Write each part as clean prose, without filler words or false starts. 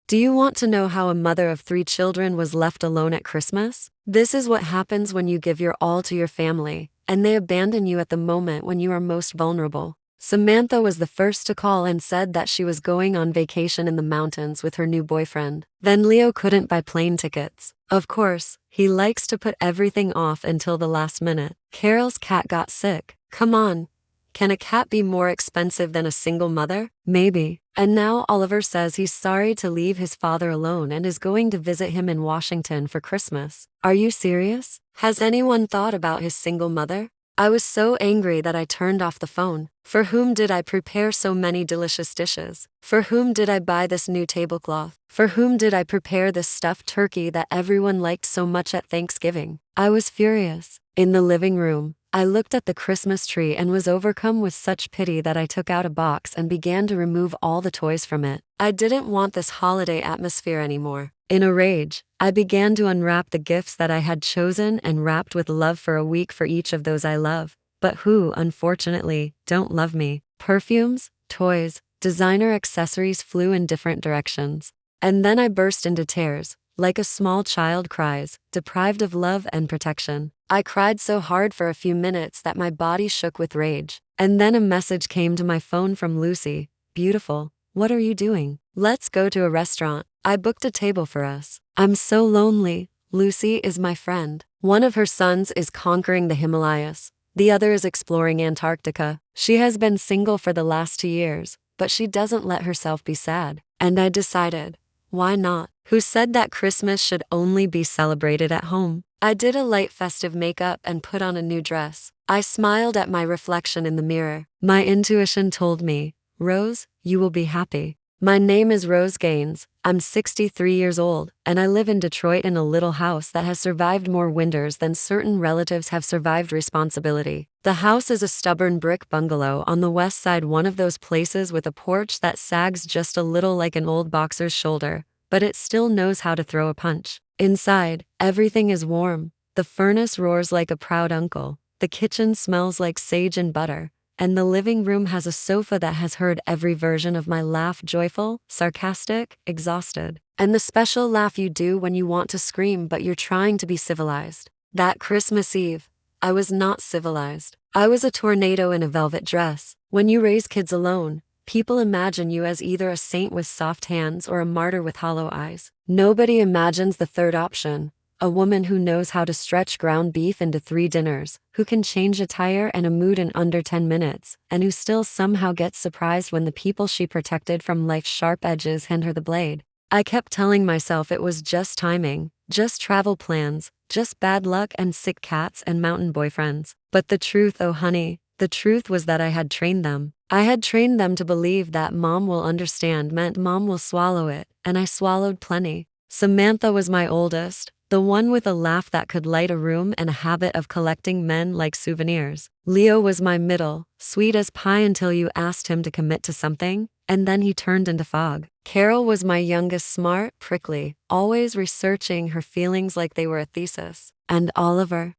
Do you want to know how a mother of 3 children was left alone at Christmas? This is what happens when you give your all to your family, and they abandon you at the moment when you are most vulnerable. Samantha was the first to call and said that she was going on vacation in the mountains with her new boyfriend. Then Leo couldn't buy plane tickets. Of course, he likes to put everything off until the last minute. Carol's cat got sick. Come on. Can a cat be more expensive than a single mother? Maybe. And now Oliver says he's sorry to leave his father alone and is going to visit him in Washington for Christmas. Are you serious? Has anyone thought about his single mother? I was so angry that I turned off the phone. For whom did I prepare so many delicious dishes? For whom did I buy this new tablecloth? For whom did I prepare this stuffed turkey that everyone liked so much at Thanksgiving? I was furious. In the living room, I looked at the Christmas tree and was overcome with such pity that I took out a box and began to remove all the toys from it. I didn't want this holiday atmosphere anymore. In a rage, I began to unwrap the gifts that I had chosen and wrapped with love for a week for each of those I love, but who, unfortunately, don't love me. Perfumes, toys, designer accessories flew in different directions. And then I burst into tears, like a small child cries, deprived of love and protection. I cried so hard for a few minutes that my body shook with rage. And then a message came to my phone from Lucy. Beautiful, what are you doing? Let's go to a restaurant. I booked a table for us. I'm so lonely. Lucy is my friend. One of her sons is conquering the Himalayas. The other is exploring Antarctica. She has been single for the last 2 years, but she doesn't let herself be sad. And I decided, why not? Who said that Christmas should only be celebrated at home? I did a light festive makeup and put on a new dress. I smiled at my reflection in the mirror. My intuition told me, Rose, you will be happy. My name is Rose Gaines. I'm 63 years old, and I live in Detroit in a little house that has survived more winters than certain relatives have survived responsibility. The house is a stubborn brick bungalow on the west side, one of those places with a porch that sags just a little like an old boxer's shoulder, but it still knows how to throw a punch. Inside, everything is warm. The furnace roars like a proud uncle. The kitchen smells like sage and butter. And the living room has a sofa that has heard every version of my laugh, joyful, sarcastic, exhausted. And the special laugh you do when you want to scream but you're trying to be civilized. That Christmas Eve, I was not civilized. I was a tornado in a velvet dress. When you raise kids alone, people imagine you as either a saint with soft hands or a martyr with hollow eyes. Nobody imagines the third option. A woman who knows how to stretch ground beef into 3 dinners, who can change a tire and a mood in under 10 minutes, and who still somehow gets surprised when the people she protected from life's sharp edges hand her the blade. I kept telling myself it was just timing, just travel plans, just bad luck and sick cats and mountain boyfriends. But the truth, oh honey, the truth was that I had trained them. I had trained them to believe that mom will understand meant mom will swallow it, and I swallowed plenty. Samantha was my oldest. The one with a laugh that could light a room and a habit of collecting men like souvenirs. Leo was my middle, sweet as pie until you asked him to commit to something, and then he turned into fog. Carol was my youngest, smart, prickly, always researching her feelings like they were a thesis. And Oliver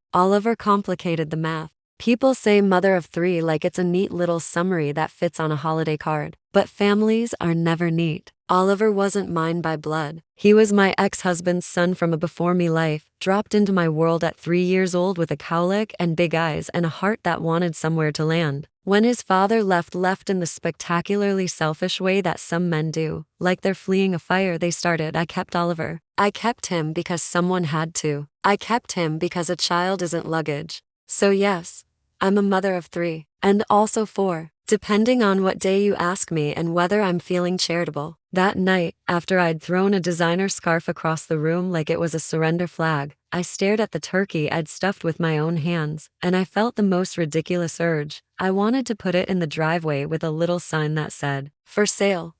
complicated the math. People say mother of 3 like it's a neat little summary that fits on a holiday card. But families are never neat. Oliver wasn't mine by blood. He was my ex-husband's son from a before-me life, dropped into my world at 3 years old with a cowlick and big eyes and a heart that wanted somewhere to land. When his father left in the spectacularly selfish way that some men do, like they're fleeing a fire they started, I kept Oliver. I kept him because someone had to. I kept him because a child isn't luggage. So yes, I'm a mother of 3, and also 4, depending on what day you ask me and whether I'm feeling charitable. That night, after I'd thrown a designer scarf across the room like it was a surrender flag, I stared at the turkey I'd stuffed with my own hands, and I felt the most ridiculous urge. I wanted to put it in the driveway with a little sign that said, "For sale.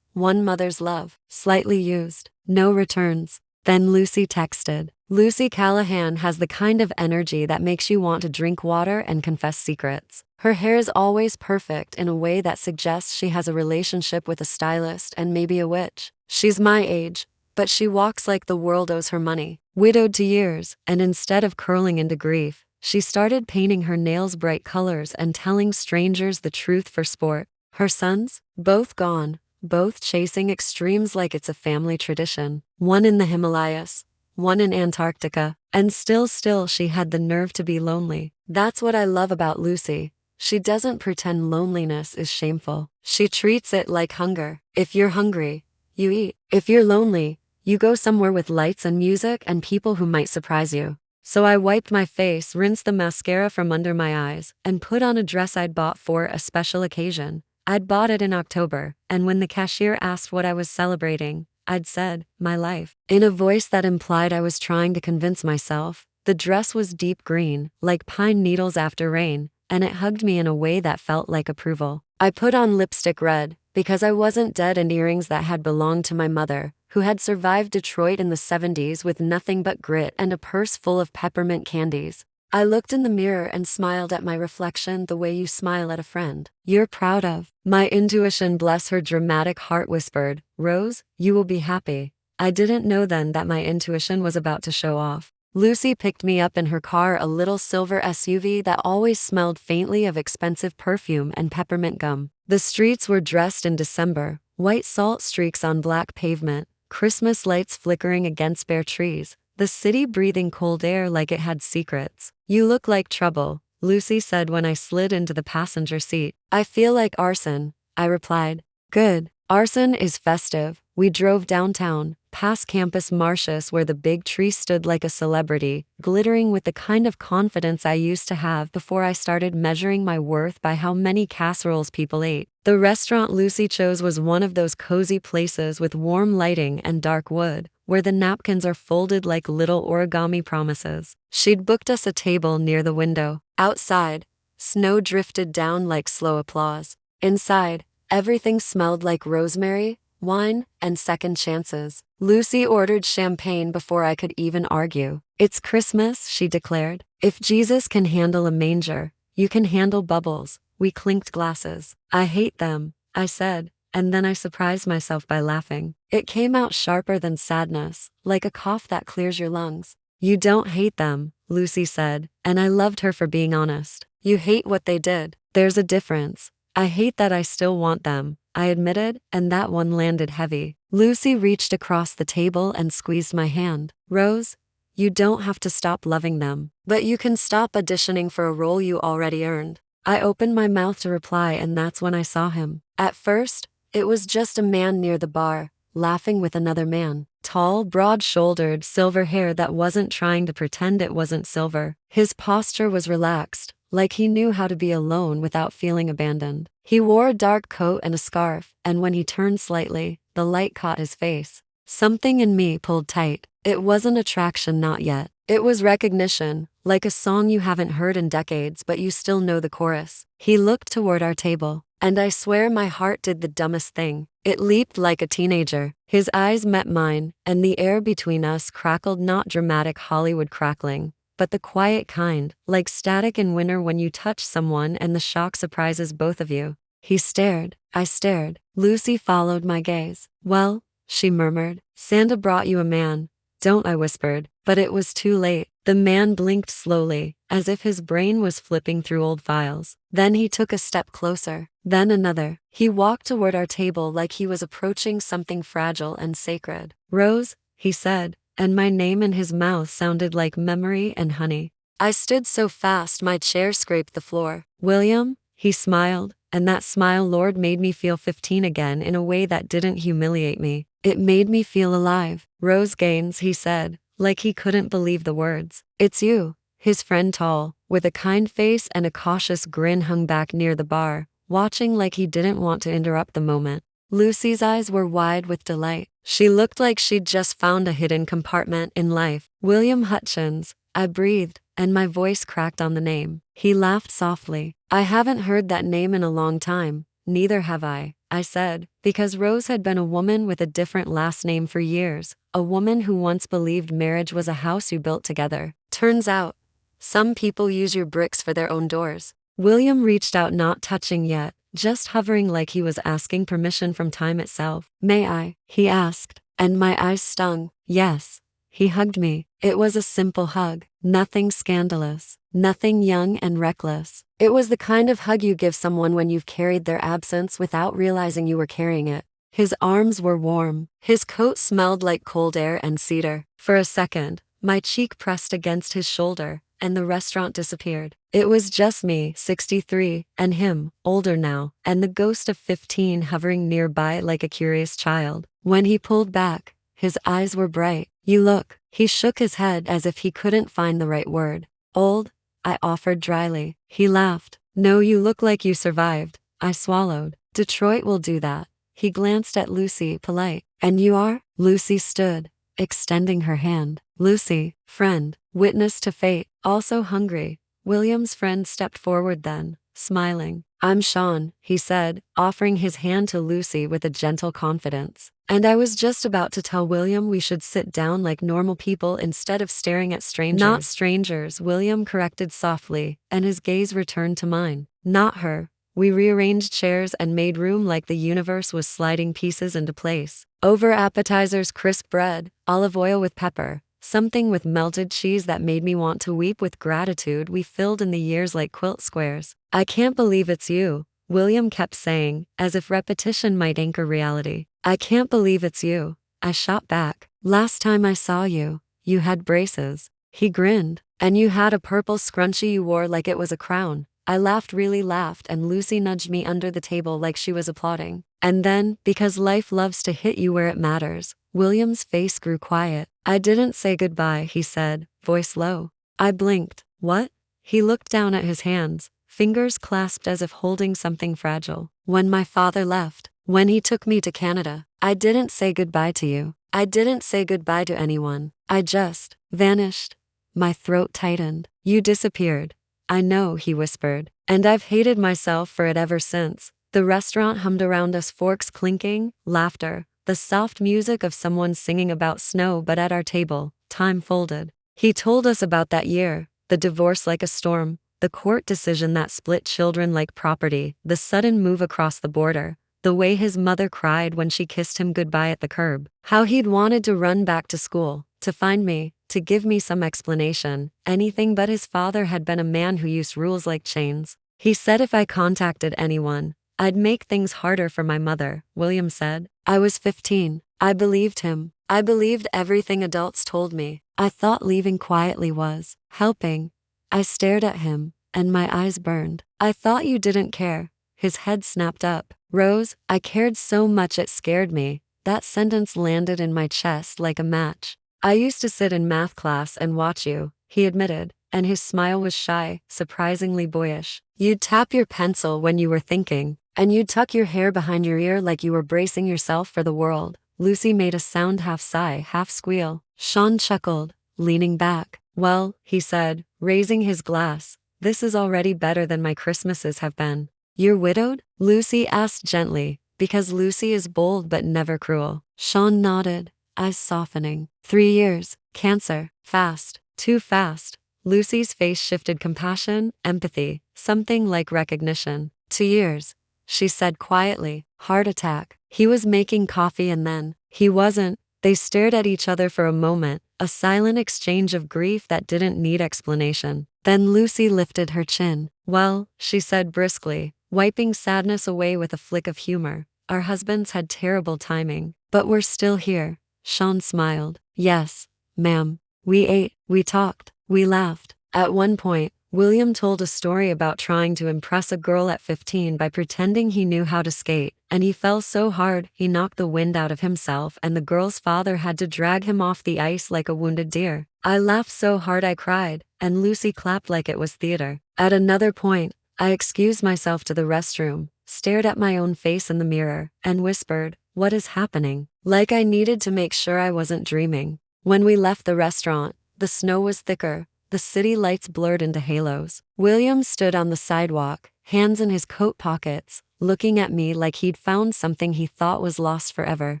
One mother's love. Slightly used. No returns." Then Lucy texted. Lucy Callahan has the kind of energy that makes you want to drink water and confess secrets. Her hair is always perfect in a way that suggests she has a relationship with a stylist and maybe a witch. She's my age, but she walks like the world owes her money. Widowed to years, and instead of curling into grief, she started painting her nails bright colors and telling strangers the truth for sport. Her sons? Both gone. both chasing extremes like it's a family tradition. One in the Himalayas, one in Antarctica, and still she had the nerve to be lonely. That's what I love about Lucy. She doesn't pretend loneliness is shameful. She treats it like hunger. If you're hungry, you eat. If you're lonely, you go somewhere with lights and music and people who might surprise you. So I wiped my face, rinsed the mascara from under my eyes, and put on a dress I'd bought for a special occasion. I'd bought it in October, and when the cashier asked what I was celebrating, I'd said, my life, in a voice that implied I was trying to convince myself. The dress was deep green, like pine needles after rain, and it hugged me in a way that felt like approval. I put on lipstick red, because I wasn't dead, and earrings that had belonged to my mother, who had survived Detroit in the 70s with nothing but grit and a purse full of peppermint candies. I looked in the mirror and smiled at my reflection the way you smile at a friend you're proud of. My intuition, bless her dramatic heart, whispered, Rose, you will be happy. I didn't know then that my intuition was about to show off. Lucy picked me up in her car, a little silver SUV that always smelled faintly of expensive perfume and peppermint gum. The streets were dressed in December, white salt streaks on black pavement, Christmas lights flickering against bare trees, the city breathing cold air like it had secrets. You look like trouble, Lucy said when I slid into the passenger seat. I feel like arson, I replied. Good. Arson is festive. We drove downtown, past Campus Martius, where the big tree stood like a celebrity, glittering with the kind of confidence I used to have before I started measuring my worth by how many casseroles people ate. The restaurant Lucy chose was one of those cozy places with warm lighting and dark wood, where the napkins are folded like little origami promises. She'd booked us a table near the window. Outside, snow drifted down like slow applause. Inside, everything smelled like rosemary, wine, and second chances. Lucy ordered champagne before I could even argue. It's Christmas, she declared. If Jesus can handle a manger, you can handle bubbles. We clinked glasses. I hate them, I said, and then I surprised myself by laughing. It came out sharper than sadness, like a cough that clears your lungs. You don't hate them, Lucy said, and I loved her for being honest. You hate what they did. There's a difference. I hate that I still want them, I admitted, and that one landed heavy. Lucy reached across the table and squeezed my hand. Rose, you don't have to stop loving them, but you can stop auditioning for a role you already earned. I opened my mouth to reply, and that's when I saw him. At first, it was just a man near the bar, laughing with another man. Tall, broad-shouldered, silver hair that wasn't trying to pretend it wasn't silver. His posture was relaxed, like he knew how to be alone without feeling abandoned. He wore a dark coat and a scarf, and when he turned slightly, the light caught his face. Something in me pulled tight. It wasn't attraction, not yet. It was recognition, like a song you haven't heard in decades but you still know the chorus. He looked toward our table, and I swear my heart did the dumbest thing. It leaped like a teenager. His eyes met mine, and the air between us crackled, not dramatic Hollywood crackling, but the quiet kind, like static in winter when you touch someone and the shock surprises both of you. He stared. I stared. Lucy followed my gaze. Well, she murmured, Santa brought you a man. Don't, I whispered, but it was too late. The man blinked slowly, as if his brain was flipping through old files. Then he took a step closer, then another. He walked toward our table like he was approaching something fragile and sacred. Rose, he said, and my name in his mouth sounded like memory and honey. I stood so fast my chair scraped the floor. William, he smiled, and that smile, Lord, made me feel 15 again in a way that didn't humiliate me. It made me feel alive. Rose Gaines, he said, like he couldn't believe the words. It's you. His friend, tall, with a kind face and a cautious grin, hung back near the bar, watching like he didn't want to interrupt the moment. Lucy's eyes were wide with delight. She looked like she'd just found a hidden compartment in life. William Hutchins, I breathed, and my voice cracked on the name. He laughed softly. I haven't heard that name in a long time. Neither have I said, because Rose had been a woman with a different last name for years, a woman who once believed marriage was a house you built together. Turns out, some people use your bricks for their own doors. William reached out, not touching yet, just hovering like he was asking permission from time itself. May I? He asked, and my eyes stung. Yes. He hugged me. It was a simple hug, nothing scandalous, nothing young and reckless. It was the kind of hug you give someone when you've carried their absence without realizing you were carrying it. His arms were warm. His coat smelled like cold air and cedar. For a second, my cheek pressed against his shoulder, and the restaurant disappeared. It was just me, 63, and him, older now, and the ghost of 15 hovering nearby like a curious child. When he pulled back, his eyes were bright. You look. He shook his head as if he couldn't find the right word. Old? I offered dryly. He laughed. No, you look like you survived. I swallowed. Detroit will do that. He glanced at Lucy, polite. And you are? Lucy stood, extending her hand. Lucy, friend, witness to fate, also hungry. William's friend stepped forward then, smiling. I'm Sean, he said, offering his hand to Lucy with a gentle confidence. And I was just about to tell William we should sit down like normal people instead of staring at strangers. Not strangers, William corrected softly, and his gaze returned to mine. Not her. We rearranged chairs and made room like the universe was sliding pieces into place. Over appetizers, crisp bread, olive oil with pepper, something with melted cheese that made me want to weep with gratitude we filled in the years like quilt squares. I can't believe it's you, William kept saying, as if repetition might anchor reality. I can't believe it's you. I shot back. Last time I saw you, you had braces. He grinned. And you had a purple scrunchie you wore like it was a crown. I laughed, really laughed, and Lucy nudged me under the table like she was applauding. And then, because life loves to hit you where it matters, William's face grew quiet. I didn't say goodbye, he said, voice low. I blinked. What? He looked down at his hands, fingers clasped as if holding something fragile. When my father left, when he took me to Canada, I didn't say goodbye to you. I didn't say goodbye to anyone. I just vanished. My throat tightened. You disappeared. I know, he whispered, and I've hated myself for it ever since. The restaurant hummed around us, forks clinking, laughter, the soft music of someone singing about snow, but at our table, time folded. He told us about that year, the divorce like a storm, the court decision that split children like property, the sudden move across the border, the way his mother cried when she kissed him goodbye at the curb, how he'd wanted to run back to school, to find me, to give me some explanation, anything but his father had been a man who used rules like chains. He said if I contacted anyone, I'd make things harder for my mother, William said. I was 15. I believed him. I believed everything adults told me. I thought leaving quietly was helping. I stared at him, and my eyes burned. I thought you didn't care. His head snapped up. Rose, I cared so much it scared me. That sentence landed in my chest like a match. I used to sit in math class and watch you, he admitted, and his smile was shy, surprisingly boyish. You'd tap your pencil when you were thinking, and you'd tuck your hair behind your ear like you were bracing yourself for the world. Lucy made a sound, half sigh, half squeal. Sean chuckled, leaning back. Well, he said, raising his glass, this is already better than my Christmases have been. You're widowed? Lucy asked gently, because Lucy is bold but never cruel. Sean nodded, eyes softening. 3 years, cancer, fast, too fast. Lucy's face shifted, compassion, empathy, something like recognition. 2 years, she said quietly, heart attack. He was making coffee and then, he wasn't. They stared at each other for a moment, a silent exchange of grief that didn't need explanation. Then Lucy lifted her chin. Well, she said briskly, wiping sadness away with a flick of humor. Our husbands had terrible timing, but we're still here. Sean smiled. Yes, ma'am. We ate, we talked, we laughed. At one point, William told a story about trying to impress a girl at 15 by pretending he knew how to skate, and he fell so hard he knocked the wind out of himself and the girl's father had to drag him off the ice like a wounded deer. I laughed so hard I cried, and Lucy clapped like it was theater. At another point, I excused myself to the restroom, stared at my own face in the mirror, and whispered, what is happening? Like I needed to make sure I wasn't dreaming. When we left the restaurant, the snow was thicker, the city lights blurred into halos. William stood on the sidewalk, hands in his coat pockets, looking at me like he'd found something he thought was lost forever.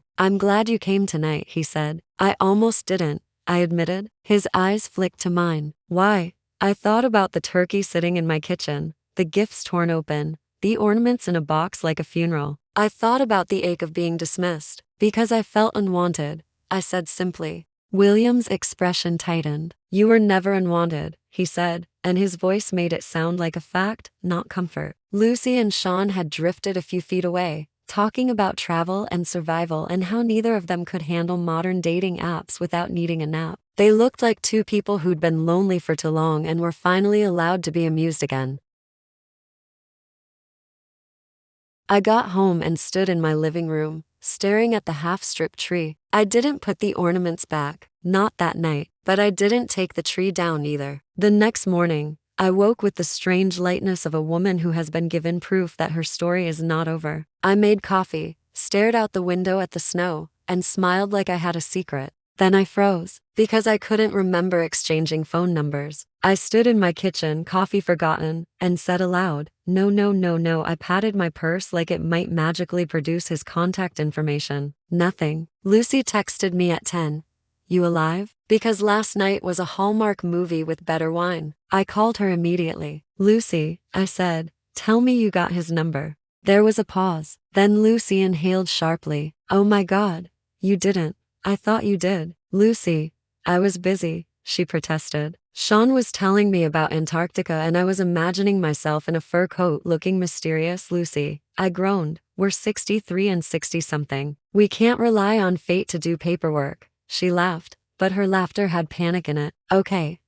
I'm glad you came tonight, he said. I almost didn't, I admitted. His eyes flicked to mine. Why? I thought about the turkey sitting in my kitchen, the gifts torn open, the ornaments in a box like a funeral. I thought about the ache of being dismissed, because I felt unwanted, I said simply. William's expression tightened. You were never unwanted, he said, and his voice made it sound like a fact, not comfort. Lucy and Sean had drifted a few feet away, talking about travel and survival and how neither of them could handle modern dating apps without needing a nap. They looked like two people who'd been lonely for too long and were finally allowed to be amused again. I got home and stood in my living room, staring at the half-stripped tree. I didn't put the ornaments back, not that night, but I didn't take the tree down either. The next morning, I woke with the strange lightness of a woman who has been given proof that her story is not over. I made coffee, stared out the window at the snow, and smiled like I had a secret. Then I froze, because I couldn't remember exchanging phone numbers. I stood in my kitchen, coffee forgotten, and said aloud, "No, no, no, no." I patted my purse like it might magically produce his contact information. Nothing. Lucy texted me at 10. "You alive?" Because last night was a Hallmark movie with better wine. I called her immediately. "Lucy," I said, "tell me you got his number." There was a pause. Then Lucy inhaled sharply. "Oh my God, you didn't. I thought you did." "Lucy, I was busy," she protested. Sean was telling me about Antarctica and I was imagining myself in a fur coat looking mysterious. "Lucy," I groaned, "we're 63 and 60-something. We can't rely on fate to do paperwork." She laughed, but her laughter had panic in it. Okay,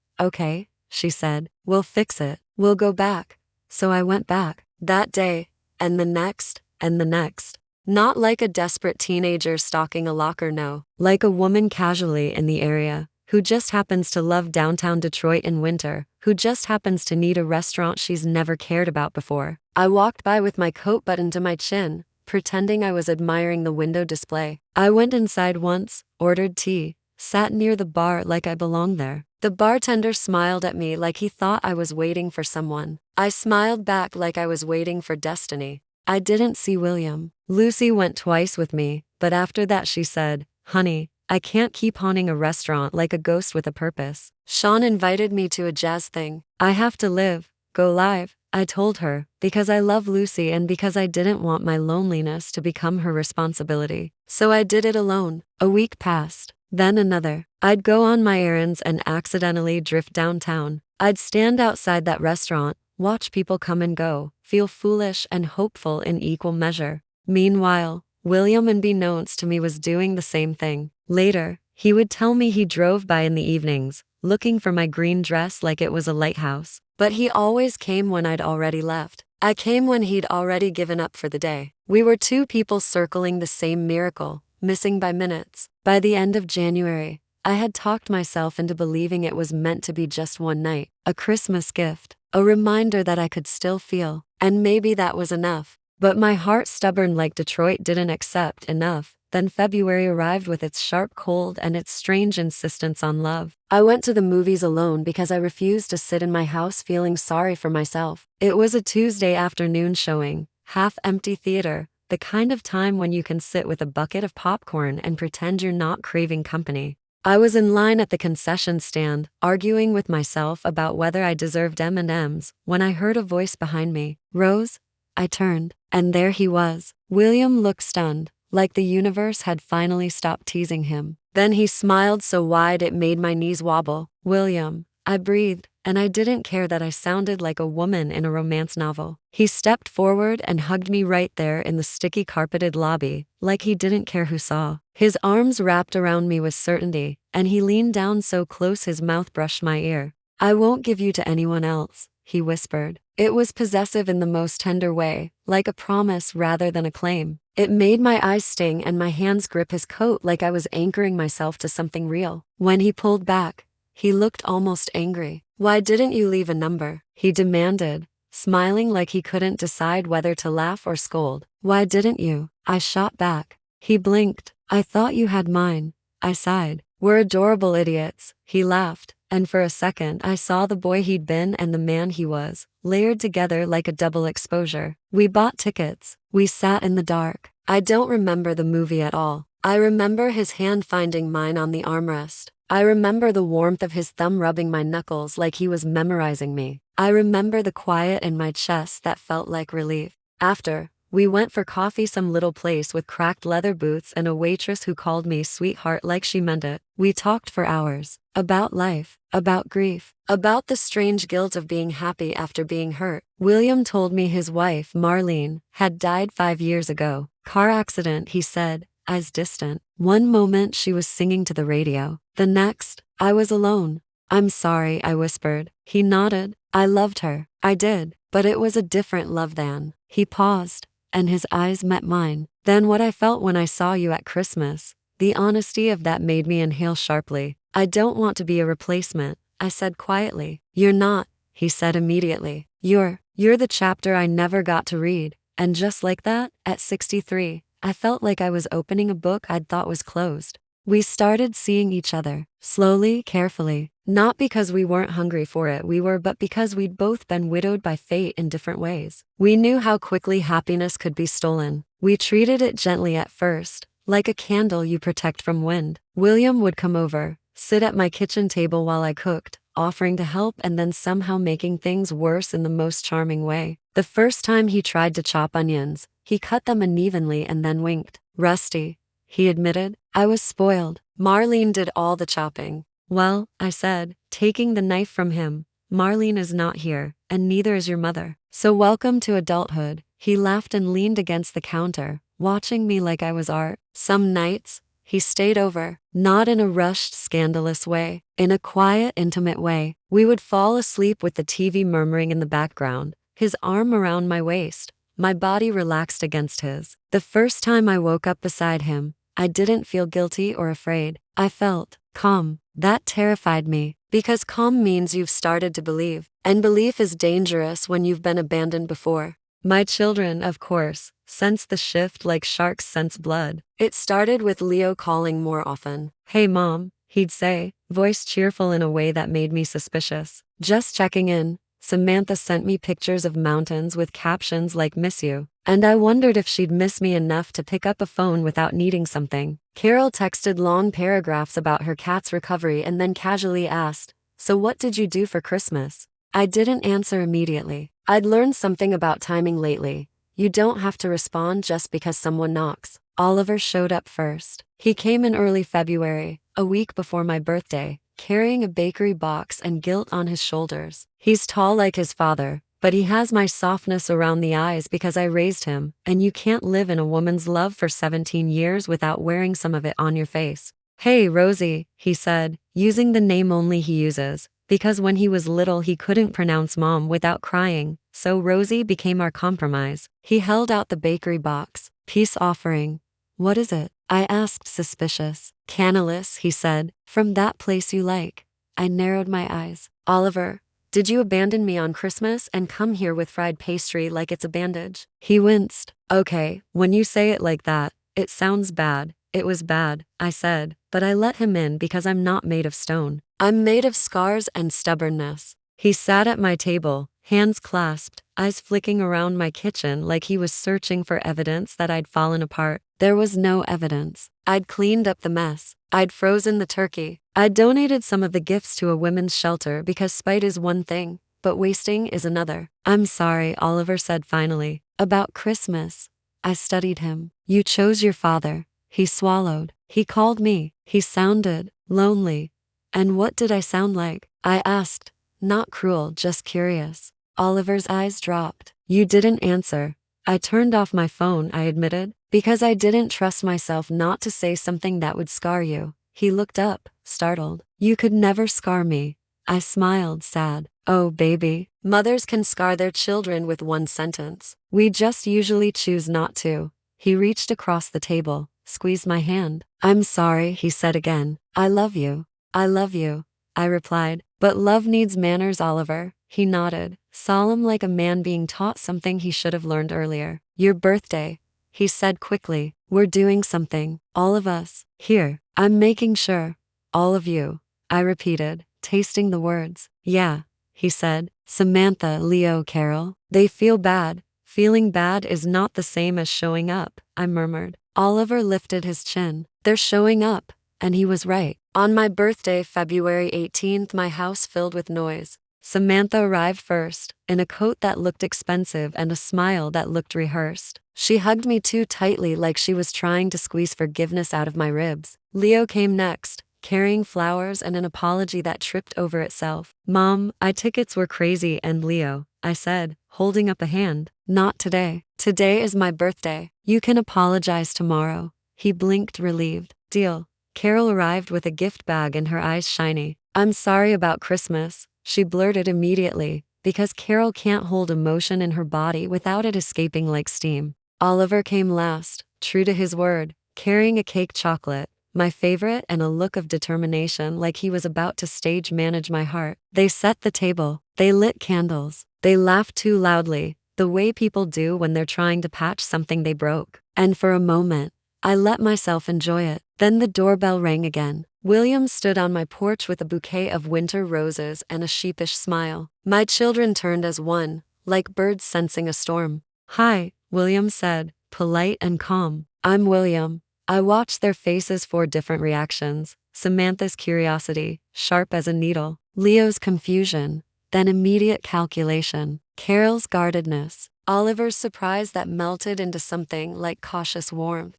she said. "We'll fix it. We'll go back." So I went back. That day, and the next, and the next. Not like a desperate teenager stalking a locker, no. Like a woman casually in the area, who just happens to love downtown Detroit in winter, who just happens to need a restaurant she's never cared about before. I walked by with my coat buttoned to my chin, pretending I was admiring the window display. I went inside once, ordered tea, sat near the bar like I belonged there. The bartender smiled at me like he thought I was waiting for someone. I smiled back like I was waiting for destiny. I didn't see William. Lucy went twice with me, but after that she said, "Honey, I can't keep haunting a restaurant like a ghost with a purpose." Sean invited me to a jazz thing. "I have to live, go live," I told her, because I love Lucy and because I didn't want my loneliness to become her responsibility. So I did it alone. A week passed, then another. I'd go on my errands and accidentally drift downtown. I'd stand outside that restaurant, watch people come and go, feel foolish and hopeful in equal measure. Meanwhile, William, unbeknownst to me, was doing the same thing. Later, he would tell me he drove by in the evenings, looking for my green dress like it was a lighthouse. But he always came when I'd already left. I came when he'd already given up for the day. We were two people circling the same miracle, missing by minutes. By the end of January, I had talked myself into believing it was meant to be just one night, a Christmas gift, a reminder that I could still feel, and maybe that was enough. But my heart, stubborn like Detroit, didn't accept enough. Then February arrived with its sharp cold and its strange insistence on love. I went to the movies alone because I refused to sit in my house feeling sorry for myself. It was a Tuesday afternoon showing, half-empty theater, the kind of time when you can sit with a bucket of popcorn and pretend you're not craving company. I was in line at the concession stand, arguing with myself about whether I deserved M&Ms, when I heard a voice behind me. "Rose?" I turned, and there he was. William looked stunned, like the universe had finally stopped teasing him. Then he smiled so wide it made my knees wobble. "William," I breathed, and I didn't care that I sounded like a woman in a romance novel. He stepped forward and hugged me right there in the sticky carpeted lobby, like he didn't care who saw. His arms wrapped around me with certainty, and he leaned down so close his mouth brushed my ear. "I won't give you to anyone else," he whispered. It was possessive in the most tender way, like a promise rather than a claim. It made my eyes sting and my hands grip his coat like I was anchoring myself to something real. When he pulled back, he looked almost angry. "Why didn't you leave a number?" he demanded, smiling like he couldn't decide whether to laugh or scold. "Why didn't you?" I shot back. He blinked. "I thought you had mine," I sighed. "We're adorable idiots," he laughed, and for a second I saw the boy he'd been and the man he was, layered together like a double exposure. We bought tickets. We sat in the dark. I don't remember the movie at all. I remember his hand finding mine on the armrest. I remember the warmth of his thumb rubbing my knuckles like he was memorizing me. I remember the quiet in my chest that felt like relief. After, we went for coffee, some little place with cracked leather booths and a waitress who called me sweetheart like she meant it. We talked for hours. About life, about grief, about the strange guilt of being happy after being hurt. William told me his wife, Marlene, had died 5 years ago. Car accident, he said, eyes distant. One moment she was singing to the radio. The next, I was alone. I'm sorry, I whispered. He nodded. I loved her. I did. But it was a different love than. He paused, and his eyes met mine. Then what I felt when I saw you at Christmas. The honesty of that made me inhale sharply. I don't want to be a replacement, I said quietly. You're not, he said immediately. You're the chapter I never got to read. And just like that, at 63, I felt like I was opening a book I'd thought was closed. We started seeing each other, slowly, carefully. Not because we weren't hungry for it, but because we'd both been widowed by fate in different ways. We knew how quickly happiness could be stolen. We treated it gently at first, like a candle you protect from wind. William would come over, sit at my kitchen table while I cooked, offering to help and then somehow making things worse in the most charming way. The first time he tried to chop onions, he cut them unevenly and then winked. Rusty, he admitted. I was spoiled. Marlene did all the chopping. Well, I said, taking the knife from him, Marlene is not here, and neither is your mother. So welcome to adulthood. He laughed and leaned against the counter, watching me like I was art. Some nights, he stayed over, not in a rushed, scandalous way, in a quiet, intimate way. We would fall asleep with the TV murmuring in the background, his arm around my waist, my body relaxed against his. The first time I woke up beside him, I didn't feel guilty or afraid. I felt calm. That terrified me, because calm means you've started to believe, and belief is dangerous when you've been abandoned before. My children, of course, sensed the shift like sharks sense blood. It started with Leo calling more often. Hey mom, he'd say, voice cheerful in a way that made me suspicious. Just checking in. Samantha sent me pictures of mountains with captions like miss you, and I wondered if she'd miss me enough to pick up a phone without needing something. Carol texted long paragraphs about her cat's recovery and then casually asked, so what did you do for Christmas? I didn't answer immediately. I'd learned something about timing lately. You don't have to respond just because someone knocks. Oliver showed up first. He came in early February, a week before my birthday, carrying a bakery box and guilt on his shoulders. He's tall like his father, but he has my softness around the eyes because I raised him, and you can't live in a woman's love for 17 years without wearing some of it on your face. Hey, Rosie, he said, using the name only he uses, because when he was little he couldn't pronounce mom without crying, so Rosie became our compromise. He held out the bakery box. Peace offering. What is it? I asked, suspicious. Canalus, he said, from that place you like. I narrowed my eyes. Oliver, did you abandon me on Christmas and come here with fried pastry like it's a bandage? He winced. Okay, when you say it like that, it sounds bad. It was bad, I said, but I let him in because I'm not made of stone. I'm made of scars and stubbornness. He sat at my table, hands clasped, eyes flicking around my kitchen like he was searching for evidence that I'd fallen apart. There was no evidence. I'd cleaned up the mess. I'd frozen the turkey. I'd donated some of the gifts to a women's shelter because spite is one thing, but wasting is another. I'm sorry, Oliver said finally. About Christmas. I studied him. You chose your father. He swallowed. He called me. He sounded lonely. And what did I sound like? I asked. Not cruel, just curious. Oliver's eyes dropped. You didn't answer. I turned off my phone, I admitted, because I didn't trust myself not to say something that would scar you. He looked up, startled. You could never scar me. I smiled, sad. Oh, baby. Mothers can scar their children with one sentence. We just usually choose not to. He reached across the table, squeezed my hand. I'm sorry, he said again. I love you. I love you, I replied. But love needs manners, Oliver. He nodded, solemn like a man being taught something he should have learned earlier. Your birthday, he said quickly. We're doing something, all of us. Here, I'm making sure. All of you, I repeated, tasting the words. Yeah, he said. Samantha, Leo, Carol, they feel bad. Feeling bad is not the same as showing up, I murmured. Oliver lifted his chin. They're showing up, and he was right. On my birthday, February 18th, my house filled with noise. Samantha arrived first, in a coat that looked expensive and a smile that looked rehearsed. She hugged me too tightly like she was trying to squeeze forgiveness out of my ribs. Leo came next, carrying flowers and an apology that tripped over itself. "Mom, tickets were crazy and Leo," I said, holding up a hand. "Not today. Today is my birthday. You can apologize tomorrow." He blinked, relieved. "Deal." Carol arrived with a gift bag and her eyes shiny. "I'm sorry about Christmas," she blurted immediately, because Carol can't hold emotion in her body without it escaping like steam. Oliver came last, true to his word, carrying a cake chocolate, my favorite, and a look of determination like he was about to stage manage my heart. They set the table. They lit candles. They laughed too loudly, the way people do when they're trying to patch something they broke. And for a moment, I let myself enjoy it. Then the doorbell rang again. William stood on my porch with a bouquet of winter roses and a sheepish smile. My children turned as one, like birds sensing a storm. "Hi," William said, polite and calm. "I'm William." I watched their faces for different reactions. Samantha's curiosity, sharp as a needle. Leo's confusion, then immediate calculation. Carol's guardedness. Oliver's surprise that melted into something like cautious warmth.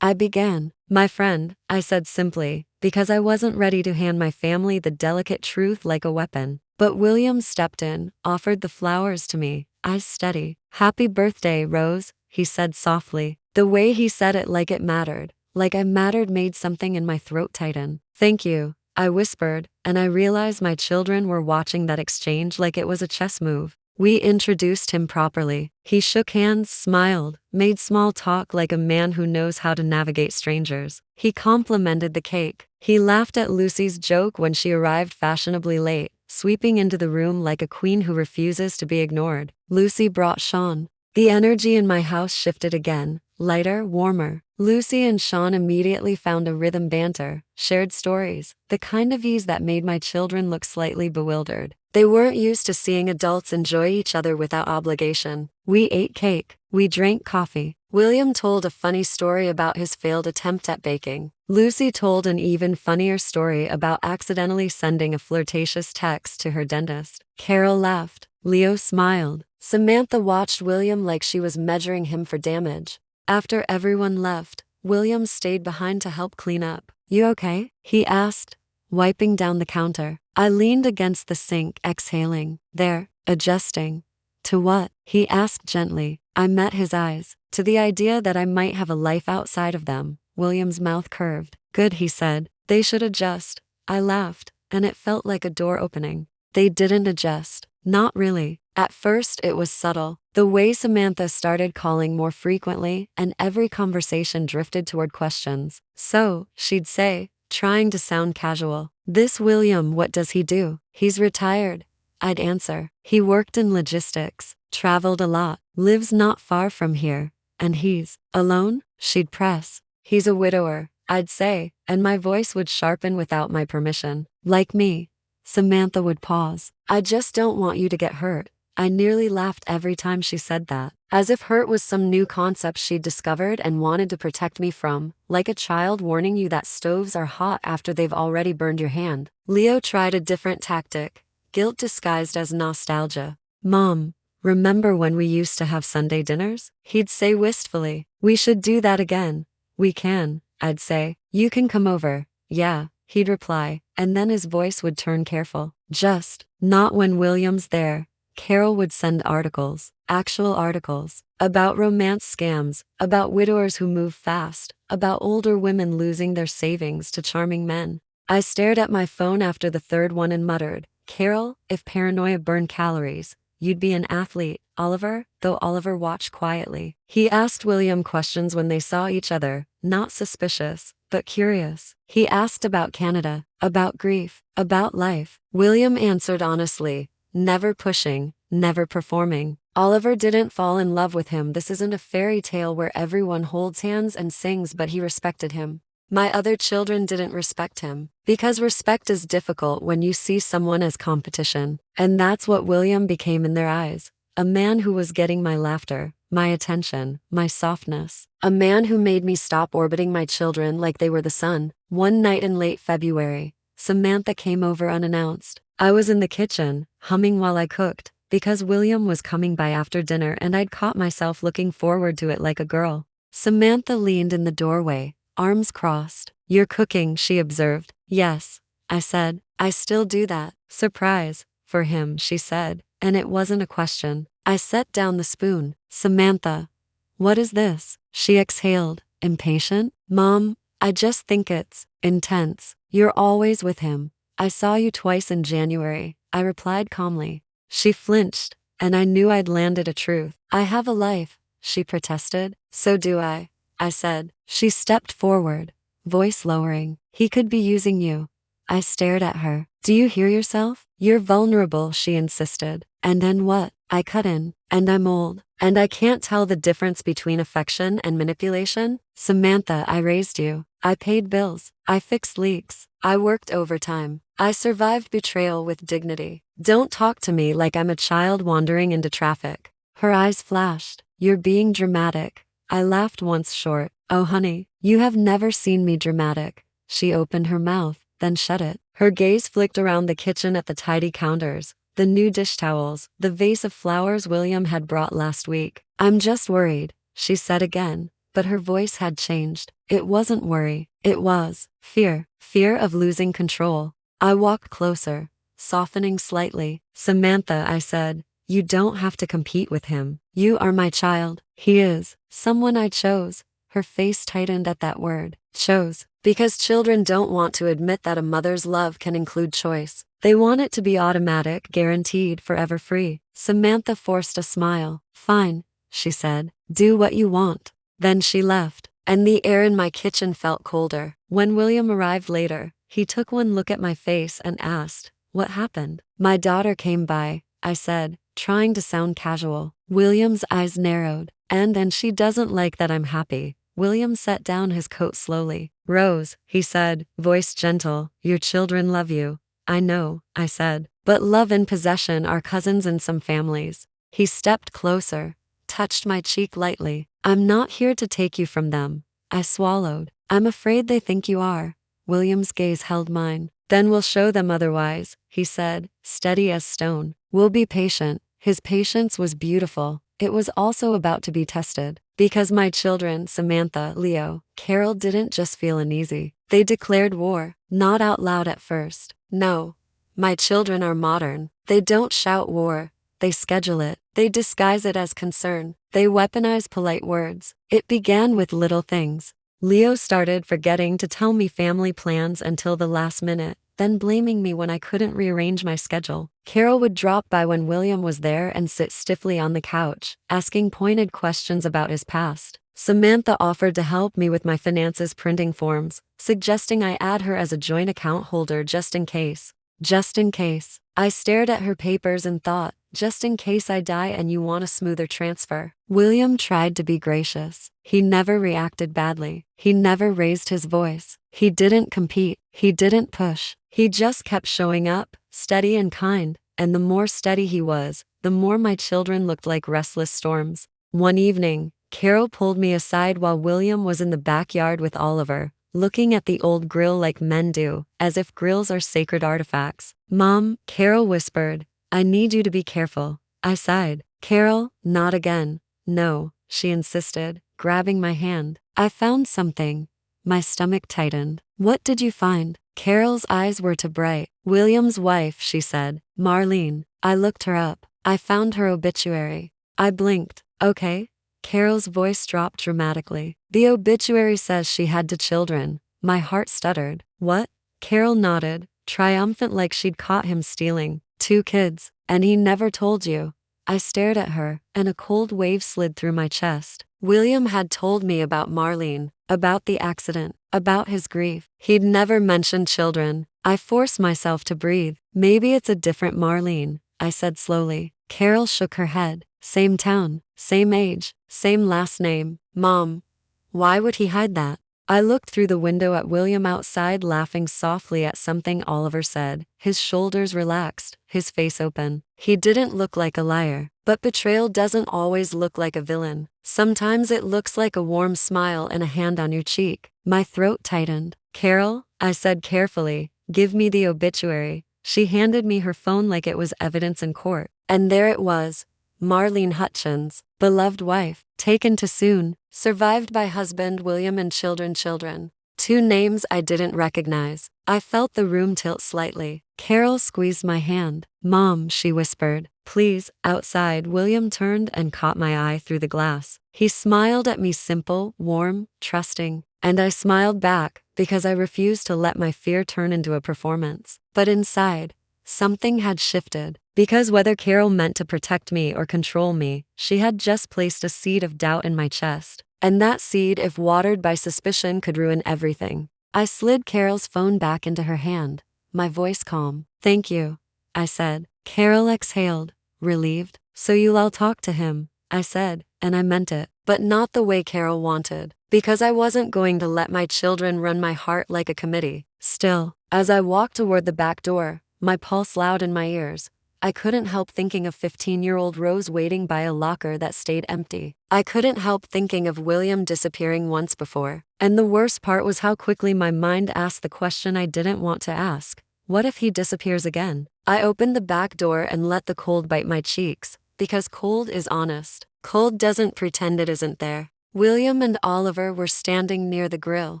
I began. "My friend," I said simply, because I wasn't ready to hand my family the delicate truth like a weapon. But William stepped in, offered the flowers to me, eyes steady. "Happy birthday, Rose," he said softly. The way he said it like it mattered, like I mattered, made something in my throat tighten. "Thank you," I whispered, and I realized my children were watching that exchange like it was a chess move. We introduced him properly. He shook hands, smiled, made small talk like a man who knows how to navigate strangers. He complimented the cake. He laughed at Lucy's joke when she arrived fashionably late, sweeping into the room like a queen who refuses to be ignored. Lucy brought Sean. The energy in my house shifted again, lighter, warmer. Lucy and Sean immediately found a rhythm, banter, shared stories, the kind of ease that made my children look slightly bewildered. They weren't used to seeing adults enjoy each other without obligation. We ate cake. We drank coffee. William told a funny story about his failed attempt at baking. Lucy told an even funnier story about accidentally sending a flirtatious text to her dentist. Carol laughed. Leo smiled. Samantha watched William like she was measuring him for damage. After everyone left, William stayed behind to help clean up. "You okay?" he asked, wiping down the counter. I leaned against the sink, exhaling. "There, adjusting." "To what?" he asked gently. I met his eyes. "To the idea that I might have a life outside of them." William's mouth curved. "Good," he said. "They should adjust." I laughed, and it felt like a door opening. They didn't adjust. Not really. At first it was subtle. The way Samantha started calling more frequently, and every conversation drifted toward questions. "So," she'd say, trying to sound casual. "This William, what does he do?" "He's retired," I'd answer. "He worked in logistics, traveled a lot, lives not far from here." "And he's alone?" she'd press. "He's a widower," I'd say, and my voice would sharpen without my permission. "Like me." Samantha would pause. "I just don't want you to get hurt." I nearly laughed every time she said that, as if hurt was some new concept she'd discovered and wanted to protect me from, like a child warning you that stoves are hot after they've already burned your hand. Leo tried a different tactic, guilt disguised as nostalgia. "Mom, remember when we used to have Sunday dinners?" he'd say wistfully. "We should do that again." "We can," I'd say. "You can come over." "Yeah," he'd reply, and then his voice would turn careful. "Just not when William's there." Carol would send articles, actual articles, about romance scams, about widowers who move fast, about older women losing their savings to charming men. I stared at my phone after the third one and muttered, "Carol, if paranoia burned calories, you'd be an athlete." Oliver, though Oliver watched quietly. He asked William questions when they saw each other, not suspicious, but curious. He asked about Canada, about grief, about life. William answered honestly, never pushing, never performing. Oliver didn't fall in love with him. This isn't a fairy tale where everyone holds hands and sings, but he respected him. My other children didn't respect him, because respect is difficult when you see someone as competition. And that's what William became in their eyes. A man who was getting my laughter, my attention, my softness. A man who made me stop orbiting my children like they were the sun. One night in late February, Samantha came over unannounced. I was in the kitchen, humming while I cooked, because William was coming by after dinner and I'd caught myself looking forward to it like a girl. Samantha leaned in the doorway, arms crossed. You're cooking, she observed. Yes, I said. I still do that. Surprise. For him, she said, and it wasn't a question. I set down the spoon. Samantha. What is this? She exhaled, impatient. Mom, I just think it's intense. You're always with him. I saw you twice in January, I replied calmly. She flinched, and I knew I'd landed a truth. I have a life, she protested. So do I said. She stepped forward, voice lowering. He could be using you. I stared at her. Do you hear yourself? You're vulnerable, she insisted. And then what? I cut in. And I'm old. And I can't tell the difference between affection and manipulation. Samantha, I raised you. I paid bills. I fixed leaks. I worked overtime. I survived betrayal with dignity. Don't talk to me like I'm a child wandering into traffic. Her eyes flashed. You're being dramatic. I laughed once short. Oh honey, you have never seen me dramatic. She opened her mouth, then shut it. Her gaze flicked around the kitchen at the tidy counters, the new dish towels, the vase of flowers William had brought last week. I'm just worried, she said again, but her voice had changed. It wasn't worry, it was fear. Fear of losing control. I walked closer, softening slightly. Samantha, I said, you don't have to compete with him. You are my child. He is someone I chose. Her face tightened at that word. Chose. Because children don't want to admit that a mother's love can include choice. They want it to be automatic, guaranteed, forever free. Samantha forced a smile. Fine, she said. Do what you want. Then she left, and the air in my kitchen felt colder. When William arrived later, he took one look at my face and asked, what happened? My daughter came by, I said, trying to sound casual. William's eyes narrowed. And she doesn't like that I'm happy. William set down his coat slowly. Rose, he said, voice gentle, your children love you. I know, I said. But love and possession are cousins in some families. He stepped closer, touched my cheek lightly. I'm not here to take you from them. I swallowed. I'm afraid they think you are. William's gaze held mine. Then we'll show them otherwise, he said, steady as stone. We'll be patient. His patience was beautiful. It was also about to be tested. Because my children, Samantha, Leo, Carol, didn't just feel uneasy. They declared war, not out loud at first. No. My children are modern. They don't shout war. They schedule it. They disguise it as concern. They weaponize polite words. It began with little things. Leo started forgetting to tell me family plans until the last minute, then blaming me when I couldn't rearrange my schedule. Carol would drop by when William was there and sit stiffly on the couch, asking pointed questions about his past. Samantha offered to help me with my finances printing forms, suggesting I add her as a joint account holder just in case. Just in case. I stared at her papers and thought, just in case I die and you want a smoother transfer. William tried to be gracious. He never reacted badly. He never raised his voice. He didn't compete. He didn't push. He just kept showing up, steady and kind. And the more steady he was, the more my children looked like restless storms. One evening, Carol pulled me aside while William was in the backyard with Oliver, looking at the old grill like men do, as if grills are sacred artifacts. Mom, Carol whispered, I need you to be careful. I sighed. Carol, not again. No, she insisted, grabbing my hand. I found something. My stomach tightened. What did you find? Carol's eyes were too bright. William's wife, she said. Marlene. I looked her up. I found her obituary. I blinked. Okay. Carol's voice dropped dramatically. The obituary says she had 2 children. My heart stuttered. What? Carol nodded, triumphant like she'd caught him stealing. 2 kids. And he never told you. I stared at her, and a cold wave slid through my chest. William had told me about Marlene, about the accident, about his grief. He'd never mentioned children. I forced myself to breathe. Maybe it's a different Marlene, I said slowly. Carol shook her head. Same town, same age, same last name. Mom, why would he hide that? I looked through the window at William outside, laughing softly at something Oliver said. His shoulders relaxed, his face open. He didn't look like a liar. But betrayal doesn't always look like a villain. Sometimes it looks like a warm smile and a hand on your cheek. My throat tightened. Carol, I said carefully, give me the obituary. She handed me her phone like it was evidence in court. And there it was. Marlene Hutchins, beloved wife, taken too soon, survived by husband William and children. Two names I didn't recognize. I felt the room tilt slightly. Carol squeezed my hand. Mom, she whispered. Please. Outside, William turned and caught my eye through the glass. He smiled at me, simple, warm, trusting. And I smiled back, because I refused to let my fear turn into a performance. But inside, something had shifted. Because whether Carol meant to protect me or control me, she had just placed a seed of doubt in my chest. And that seed, if watered by suspicion, could ruin everything. I slid Carol's phone back into her hand, my voice calm. Thank you, I said. Carol exhaled, relieved. So you'll all talk to him, I said, and I meant it. But not the way Carol wanted. Because I wasn't going to let my children run my heart like a committee. Still, as I walked toward the back door, my pulse loud in my ears, I couldn't help thinking of 15-year-old Rose waiting by a locker that stayed empty. I couldn't help thinking of William disappearing once before. And the worst part was how quickly my mind asked the question I didn't want to ask. What if he disappears again? I opened the back door and let the cold bite my cheeks, because cold is honest. Cold doesn't pretend it isn't there. William and Oliver were standing near the grill.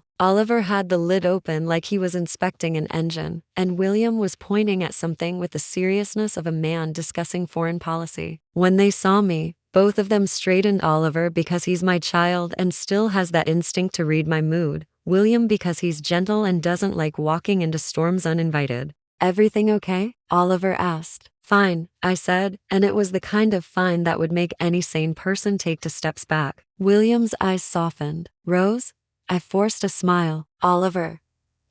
Oliver had the lid open like he was inspecting an engine, and William was pointing at something with the seriousness of a man discussing foreign policy. When they saw me, both of them straightened. Oliver because he's my child and still has that instinct to read my mood. William because he's gentle and doesn't like walking into storms uninvited. Everything okay? Oliver asked. Fine, I said, and it was the kind of fine that would make any sane person take 2 steps back. William's eyes softened. Rose? I forced a smile. Oliver,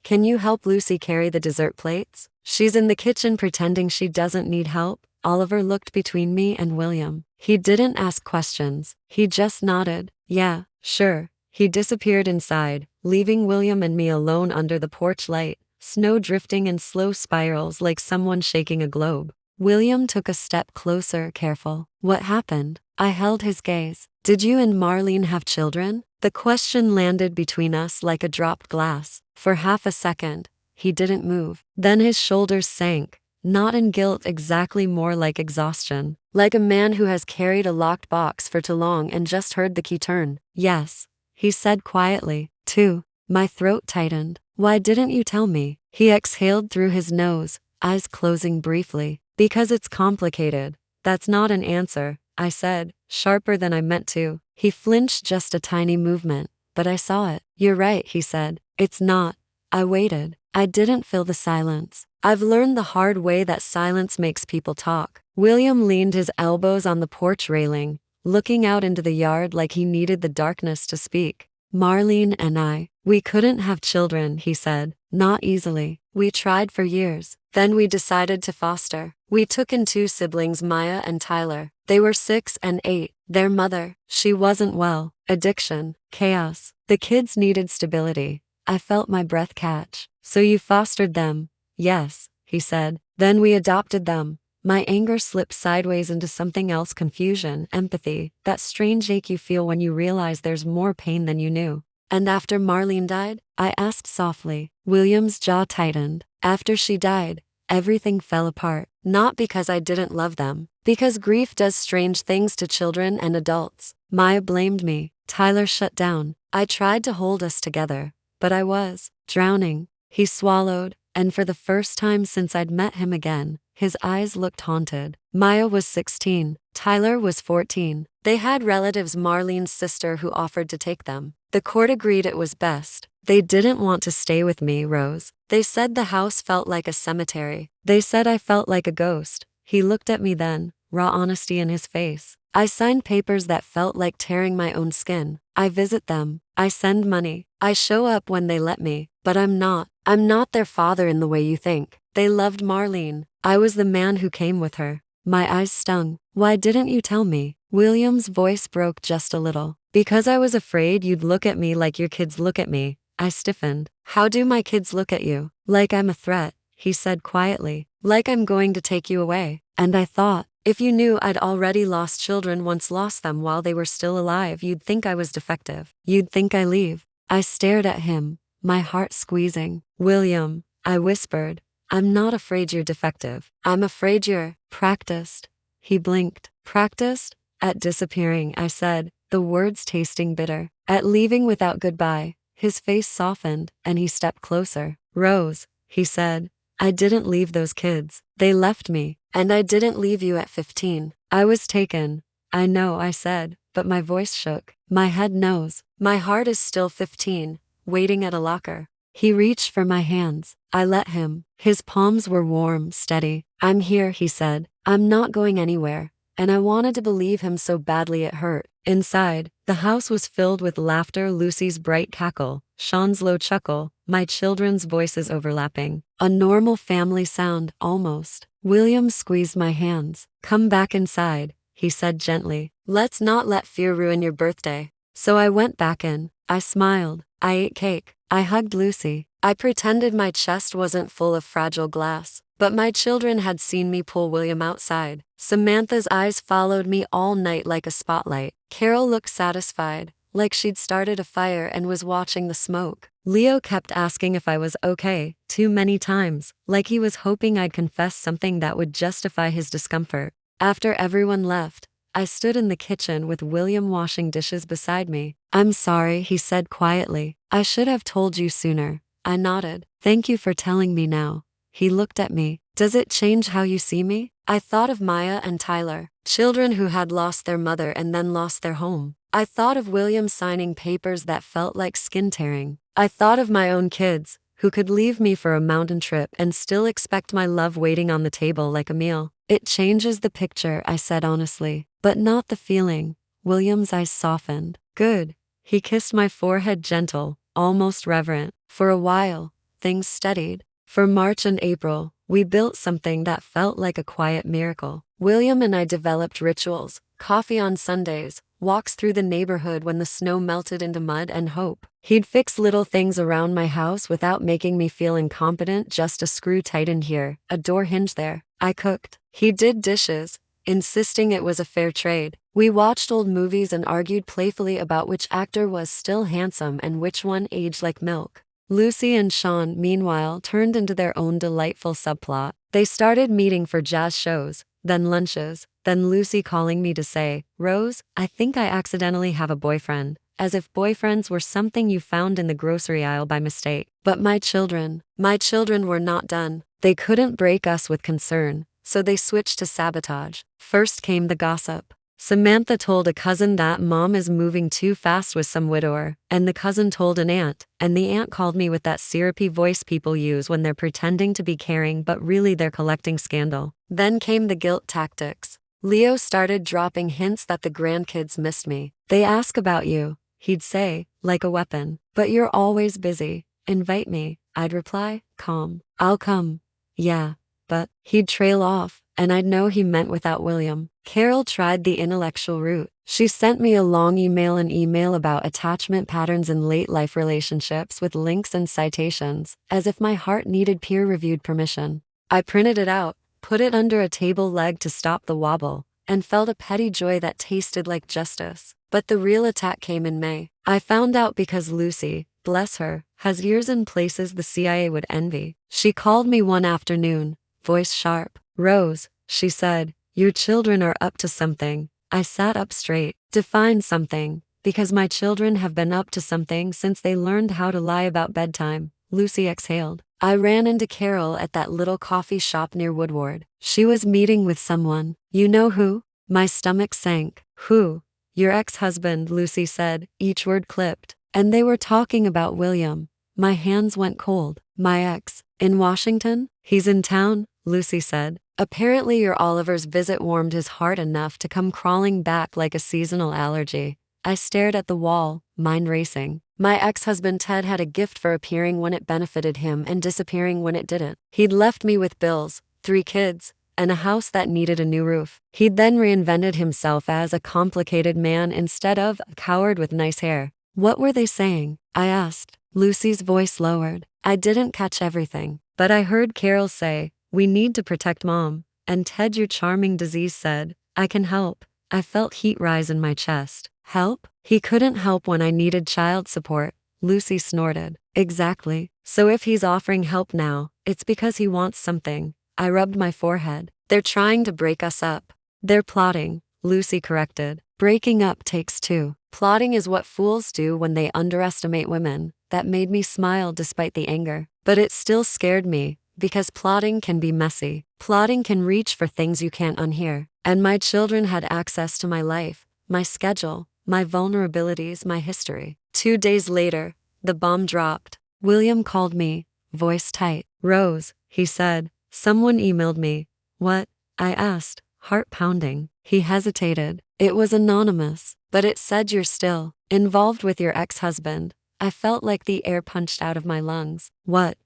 can you help Lucy carry the dessert plates? She's in the kitchen pretending she doesn't need help. Oliver looked between me and William. He didn't ask questions. He just nodded. Yeah, sure. He disappeared inside, leaving William and me alone under the porch light, snow drifting in slow spirals like someone shaking a globe. William took a step closer, careful. What happened? I held his gaze. Did you and Marlene have children? The question landed between us like a dropped glass. For half a second, he didn't move. Then his shoulders sank, not in guilt exactly, more like exhaustion. Like a man who has carried a locked box for too long and just heard the key turn. Yes, he said quietly. 2. My throat tightened. Why didn't you tell me? He exhaled through his nose, eyes closing briefly. Because it's complicated. That's not an answer, I said, sharper than I meant to. He flinched just a tiny movement, but I saw it. You're right, he said. It's not. I waited. I didn't fill the silence. I've learned the hard way that silence makes people talk. William leaned his elbows on the porch railing, looking out into the yard like he needed the darkness to speak. Marlene and I, we couldn't have children, he said. Not easily. We tried for years. Then we decided to foster. We took in 2 siblings, Maya and Tyler. They were 6 and 8. Their mother, she wasn't well. Addiction, chaos. The kids needed stability. I felt my breath catch. So you fostered them? Yes, he said. Then we adopted them. My anger slipped sideways into something else, confusion, empathy, that strange ache you feel when you realize there's more pain than you knew. And after Marlene died? I asked softly. William's jaw tightened. After she died, everything fell apart. Not because I didn't love them. Because grief does strange things to children and adults. Maya blamed me. Tyler shut down. I tried to hold us together, but I was drowning. He swallowed, and for the first time since I'd met him again, his eyes looked haunted. Maya was 16. Tyler was 14. They had relatives, Marlene's sister, who offered to take them. The court agreed it was best. They didn't want to stay with me, Rose. They said the house felt like a cemetery. They said I felt like a ghost. He looked at me then, raw honesty in his face. I signed papers that felt like tearing my own skin. I visit them. I send money. I show up when they let me. But I'm not their father in the way you think. They loved Marlene. I was the man who came with her. My eyes stung. Why didn't you tell me? William's voice broke just a little. Because I was afraid you'd look at me like your kids look at me. I stiffened. How do my kids look at you? Like I'm a threat, he said quietly. Like I'm going to take you away. And I thought, if you knew I'd already lost children, once lost them while they were still alive, you'd think I was defective. You'd think I leave. I stared at him, my heart squeezing. William, I whispered, I'm not afraid you're defective. I'm afraid you're practiced. He blinked. Practiced? At disappearing, I said, the words tasting bitter. At leaving without goodbye. His face softened, and he stepped closer. Rose, he said, I didn't leave those kids. They left me. And I didn't leave you at 15. I was taken. I know, I said, but my voice shook. My head knows. My heart is still 15, waiting at a locker. He reached for my hands. I let him. His palms were warm, steady. I'm here, he said. I'm not going anywhere. And I wanted to believe him so badly it hurt. Inside, the house was filled with laughter, Lucy's bright cackle, Sean's low chuckle, my children's voices overlapping. A normal family sound, almost. William squeezed my hands. Come back inside, he said gently. Let's not let fear ruin your birthday. So I went back in. I smiled. I ate cake. I hugged Lucy. I pretended my chest wasn't full of fragile glass. But my children had seen me pull William outside. Samantha's eyes followed me all night like a spotlight. Carol looked satisfied, like she'd started a fire and was watching the smoke. Leo kept asking if I was okay, too many times, like he was hoping I'd confess something that would justify his discomfort. After everyone left, I stood in the kitchen with William washing dishes beside me. I'm sorry, he said quietly. I should have told you sooner. I nodded. Thank you for telling me now. He looked at me. Does it change how you see me? I thought of Maya and Tyler, children who had lost their mother and then lost their home. I thought of William signing papers that felt like skin tearing. I thought of my own kids, who could leave me for a mountain trip and still expect my love waiting on the table like a meal. It changes the picture, I said honestly, but not the feeling. William's eyes softened. Good. He kissed my forehead gentle, almost reverent. For a while, things steadied. For March and April, we built something that felt like a quiet miracle. William and I developed rituals, coffee on Sundays, walks through the neighborhood when the snow melted into mud, and hope. He'd fix little things around my house without making me feel incompetent, just a screw tightened here, a door hinge there. I cooked. He did dishes, insisting it was a fair trade. We watched old movies and argued playfully about which actor was still handsome and which one aged like milk. Lucy and Sean, meanwhile, turned into their own delightful subplot. They started meeting for jazz shows, then lunches, then Lucy calling me to say, Rose, I think I accidentally have a boyfriend, as if boyfriends were something you found in the grocery aisle by mistake. But my children were not done. They couldn't break us with concern, so they switched to sabotage. First came the gossip. Samantha told a cousin that mom is moving too fast with some widower, and the cousin told an aunt, and the aunt called me with that syrupy voice people use when they're pretending to be caring but really they're collecting scandal. Then came the guilt tactics. Leo started dropping hints that the grandkids missed me. They ask about you, he'd say, like a weapon. But you're always busy. Invite me, I'd reply, calm. I'll come. Yeah, but he'd trail off, and I'd know he meant without William. Carol tried the intellectual route. She sent me a long email about attachment patterns in late life relationships with links and citations, as if my heart needed peer-reviewed permission. I printed it out, put it under a table leg to stop the wobble, and felt a petty joy that tasted like justice. But the real attack came in May. I found out because Lucy, bless her, has ears in places the CIA would envy. She called me one afternoon, voice sharp. Rose, she said, your children are up to something. I sat up straight. Define something, because my children have been up to something since they learned how to lie about bedtime. Lucy exhaled. I ran into Carol at that little coffee shop near Woodward. She was meeting with someone. You know who? My stomach sank. Who? Your ex-husband, Lucy said, each word clipped. And they were talking about William. My hands went cold. My ex. In Washington? He's in town, Lucy said. Apparently your Oliver's visit warmed his heart enough to come crawling back like a seasonal allergy. I stared at the wall, mind racing. My ex-husband Ted had a gift for appearing when it benefited him and disappearing when it didn't. He'd left me with bills, 3 kids, and a house that needed a new roof. He'd then reinvented himself as a complicated man instead of a coward with nice hair. What were they saying? I asked. Lucy's voice lowered. I didn't catch everything, but I heard Carol say, we need to protect Mom. And Ted, your charming disease, said, I can help. I felt heat rise in my chest. Help? He couldn't help when I needed child support. Lucy snorted. Exactly. So if he's offering help now, it's because he wants something. I rubbed my forehead. They're trying to break us up. They're plotting, Lucy corrected. Breaking up takes 2. Plotting is what fools do when they underestimate women. that made me smile despite the anger. But it still scared me, because plotting can be messy. Plotting can reach for things you can't unhear. And my children had access to my life, my schedule, my vulnerabilities, my history. 2 days later, the bomb dropped. William called me, voice tight. "Rose," he said, "someone emailed me." "What?" I asked, heart pounding. He hesitated. "It was anonymous, but it said you're still involved with your ex-husband." I felt like the air punched out of my lungs. "What?"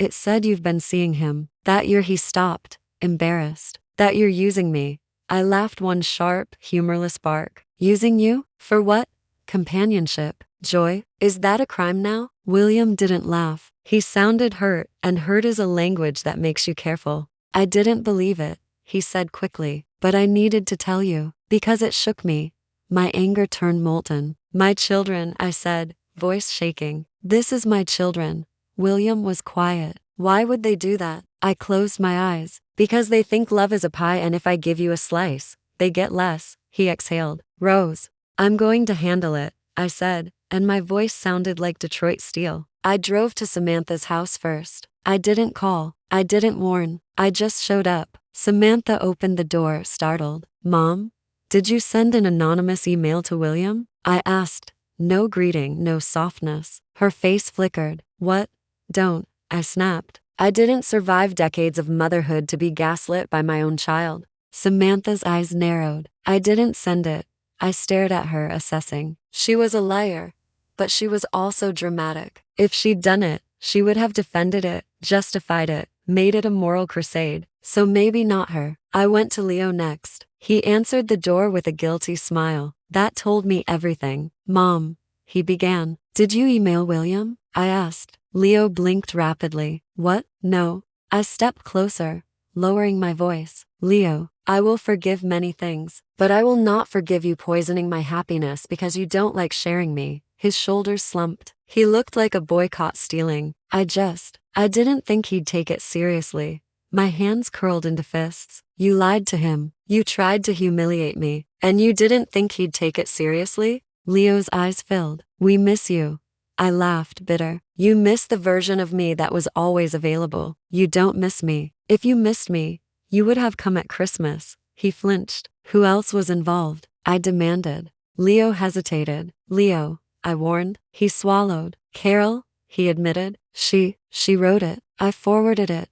"It said you've been seeing him." That year he stopped, embarrassed. "That you're using me." I laughed one sharp, humorless bark. "Using you? For what?" "Companionship. Joy. Is that a crime now?" William didn't laugh. He sounded hurt, and hurt is a language that makes you careful. "I didn't believe it," he said quickly, "but I needed to tell you, because it shook me." My anger turned molten. "My children," I said, voice shaking. "This is my children." William was quiet. "Why would they do that?" I closed my eyes. "Because they think love is a pie, and if I give you a slice, they get less," he exhaled. "Rose, I'm going to handle it," I said, and my voice sounded like Detroit steel. I drove to Samantha's house first. I didn't call. I didn't warn. I just showed up. Samantha opened the door, startled. "Mom, did you send an anonymous email to William?" I asked. No greeting, no softness. Her face flickered. "What? Don't," I snapped. I didn't survive decades of motherhood to be gaslit by my own child. Samantha's eyes narrowed. "I didn't send it." I stared at her, assessing. She was a liar, but she was also dramatic. If she'd done it, she would have defended it, justified it, made it a moral crusade. So maybe not her. I went to Leo next. He answered the door with a guilty smile. That told me everything. "Mom," he began. "Did you email William?" I asked. Leo blinked rapidly. "What? No." I stepped closer, lowering my voice. "Leo, I will forgive many things, but I will not forgive you poisoning my happiness because you don't like sharing me." His shoulders slumped. He looked like a boy caught stealing. I didn't think he'd take it seriously. My hands curled into fists. "You lied to him. You tried to humiliate me. And you didn't think he'd take it seriously?" Leo's eyes filled. "We miss you." I laughed, bitter. "You miss the version of me that was always available. You don't miss me. If you missed me, you would have come at Christmas." He flinched. "Who else was involved?" I demanded. Leo hesitated. "Leo," I warned. He swallowed. "Carol," he admitted. She wrote it. I forwarded it."